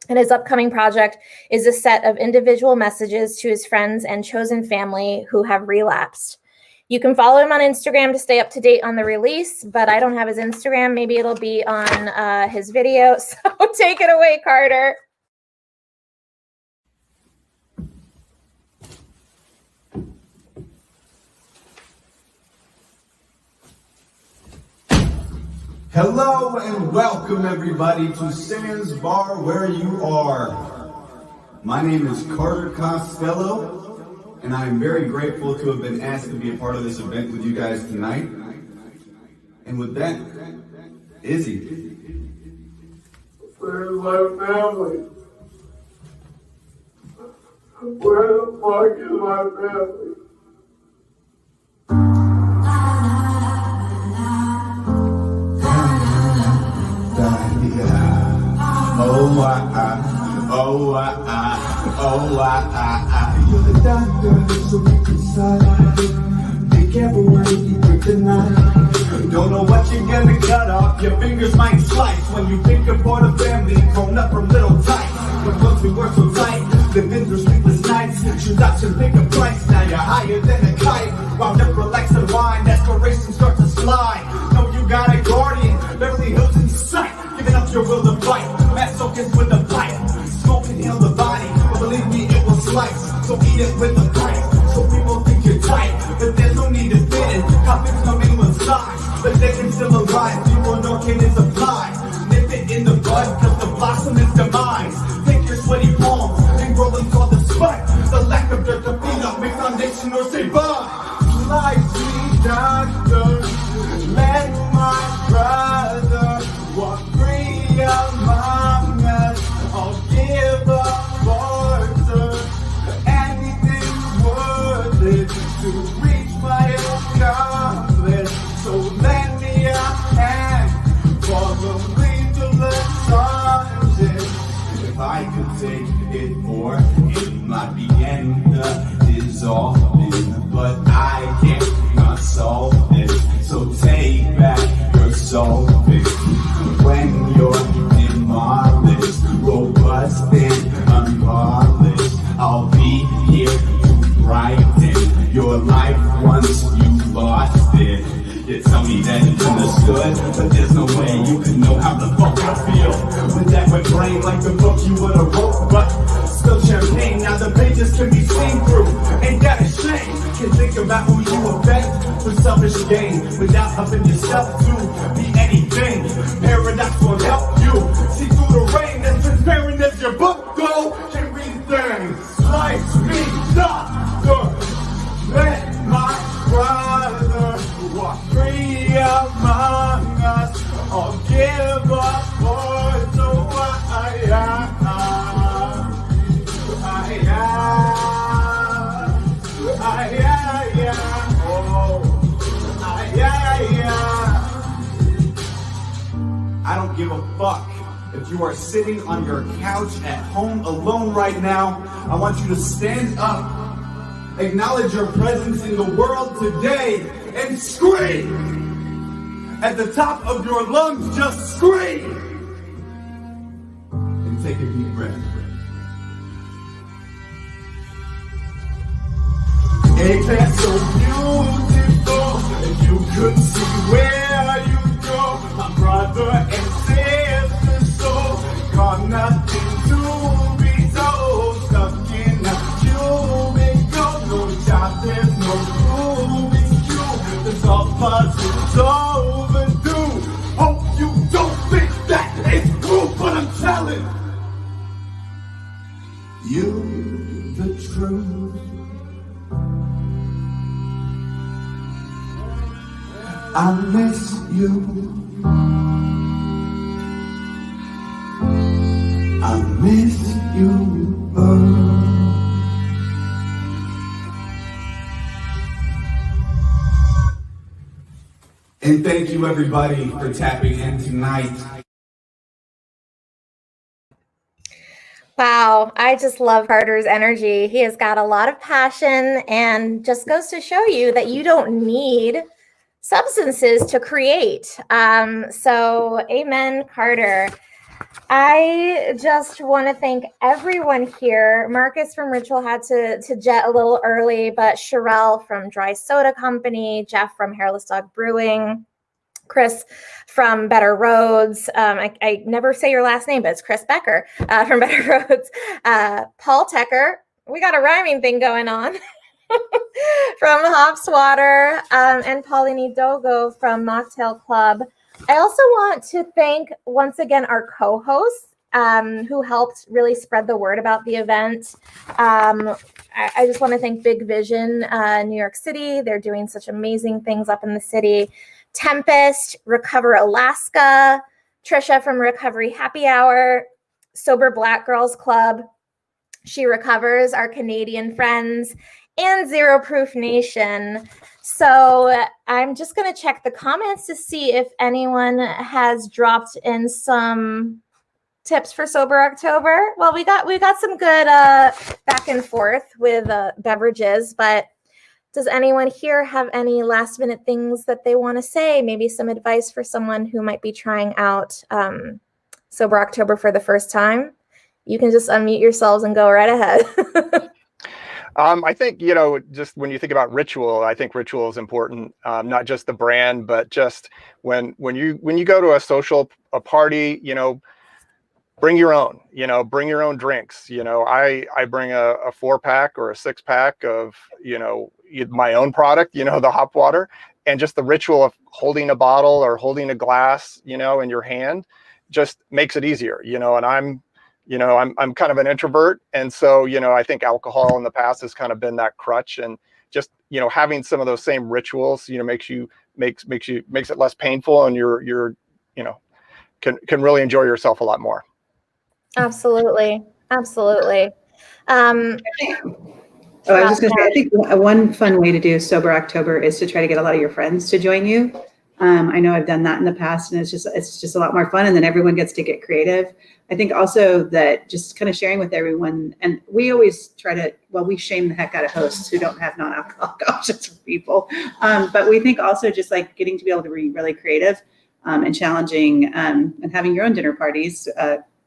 And his upcoming project is a set of individual messages to his friends and chosen family who have relapsed. You can follow him on Instagram to stay up to date on the release, but I don't have his Instagram. Maybe it'll be on his video. So take it away, Carter. Hello and welcome everybody to Sands Bar Where You Are. My name is Carter Costello, and I am very grateful to have been asked to be a part of this event with you guys tonight. And with that, Izzy. Where's my family? Where the fuck is my family? You're the doctor, so we can sign. Be careful when you drink the night. Don't know what you're gonna cut off. Your fingers might slice when you think about a family grown up from little tights. But once we were so tight, living through sleepless nights. Shoot out and pick a price. Now you're higher than a kite. Wound up relaxing wine, desperation starts to slide. Know you got a guardian, Beverly Hills in sight. Giving up your will to fight, masochist with a pipe. Smoke can heal the body, but believe me, it will slice. So eat it with a pipe, so people think you're tight. But there's no need to fit in, coffins coming with size. But they can still arise, people know can is applied. Nip it in the bud, cause the blossom is demise. Take your sweaty palms, and grow them called the spike. The lack of dirt to feed up, make foundation or say bye. Life, sweet doctor, let my brother walk free among us. I'll give up water. Anything's worth it to reach my accomplish. So lend me a hand, follow me to the sunset. If I could take it for it might be end dissolving, but I can't not solve it. So take back your soul when you're demolished, robust and unpolished. I'll be here to brighten your life once you lost it. You tell me that it's understood, but there's no way you can know how the fuck I feel. With that wet brain like the book you would've wrote, but still champagne, now the pages can be seen through. Ain't that a shame? Can think about who you affect for selfish gain, without helping yourself to be anything. Paradox won't help you see through the rain. As transparent as your book go, can read things. Life's me, doctor. Let my brother walk free among us. I'll give up for so I don't give a fuck if you are sitting on your couch at home alone right now. I want you to stand up, acknowledge your presence in the world today, and scream at the top of your lungs. Just scream and take a deep breath. Ain't that so beautiful? If you could see where you go, my brother and sister, so got nothing to be told. Stuck in a cubicle, no job, there's no Rubik's Cube. The deposit's overdue. Hope you don't think that it's proof, but I'm telling you the truth. I miss you. I miss you, And thank you everybody for tapping in tonight. Wow, I just love Carter's energy. He has got a lot of passion and just goes to show you that you don't need substances to create. So amen, Carter. I just want to thank everyone here. Marcus from Ritual had to jet a little early, but Sharelle from Dry Soda Company, Jeff from Hairless Dog Brewing, Chris from Better Rhodes. I never say your last name, but it's Chris Becker from Better Rhodes. Paul Tecker. We got a rhyming thing going on. From Hops Water, and Pauline Idogho from Mocktail Club. I also want to thank once again our co-hosts who helped really spread the word about the event. I just want to thank Big Vision, New York City. They're doing such amazing things up in the city. Tempest, Recover Alaska, Trisha from Recovery Happy Hour, Sober Black Girls Club, She Recovers, our Canadian friends, and Zero Proof Nation. So I'm just going to check the comments to see if anyone has dropped in some tips for Sober October. Well, we got some good back and forth with beverages, but does anyone here have any last minute things that they want to say? Maybe some advice for someone who might be trying out Sober October for the first time? You can just unmute yourselves and go right ahead. I think, just when you think about ritual, I think ritual is important, not just the brand, but just when you go to a party, bring your own drinks. I bring a 4-pack or a 6-pack of, my own product, the hop water, and just the ritual of holding a bottle or holding a glass, in your hand just makes it easier, and I'm kind of an introvert. And so, I think alcohol in the past has kind of been that crutch, and just, having some of those same rituals, makes it less painful, and you're can really enjoy yourself a lot more. Absolutely. Absolutely. I was just going to say, I think one fun way to do Sober October is to try to get a lot of your friends to join you. I know I've done that in the past, and it's just a lot more fun, and then everyone gets to get creative. I think also that just kind of sharing with everyone, and we always try to, we shame the heck out of hosts who don't have non-alcoholic options for people. But we think also just like getting to be able to be really creative and challenging, and having your own dinner parties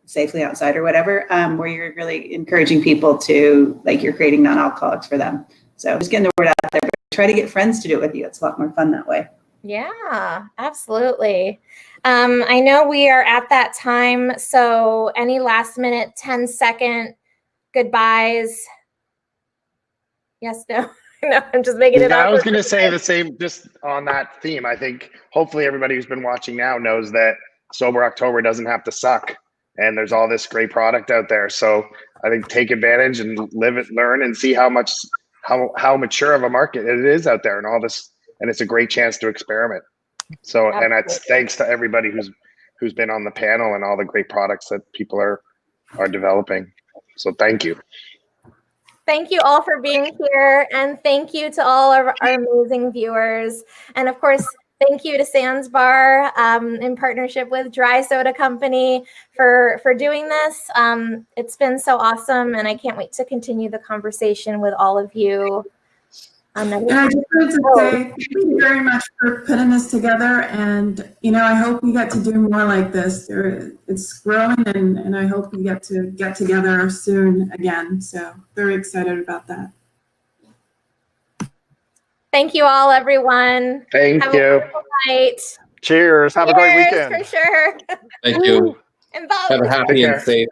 safely outside or whatever, where you're really encouraging people to, like, you're creating non-alcoholics for them. So just getting the word out there, but try to get friends to do it with you. It's a lot more fun that way. Yeah, absolutely. I know we are at that time, so any last minute 10-second goodbyes? Yes, no? No, I'm just making it up. I was going to say the same, just on that theme. I think hopefully everybody who's been watching now knows that Sober October doesn't have to suck, and there's all this great product out there. So I think take advantage and live it, learn, and see how mature of a market it is out there, and all this. And it's a great chance to experiment. So, and that's thanks to everybody who's been on the panel and all the great products that people are developing. So thank you. Thank you all for being here. And thank you to all of our amazing viewers. And of course, thank you to Sans Bar in partnership with Dry Soda Company for doing this. It's been so awesome, and I can't wait to continue the conversation with all of you. And I just wanted to say thank you very much for putting this together, and I hope we get to do more like this. It's growing, and I hope we get to get together soon again. So very excited about that. Thank you all, everyone. Thank Have you. a wonderful night. Cheers. Have a great weekend. For sure. Thank you. And bye. Have a happy and safe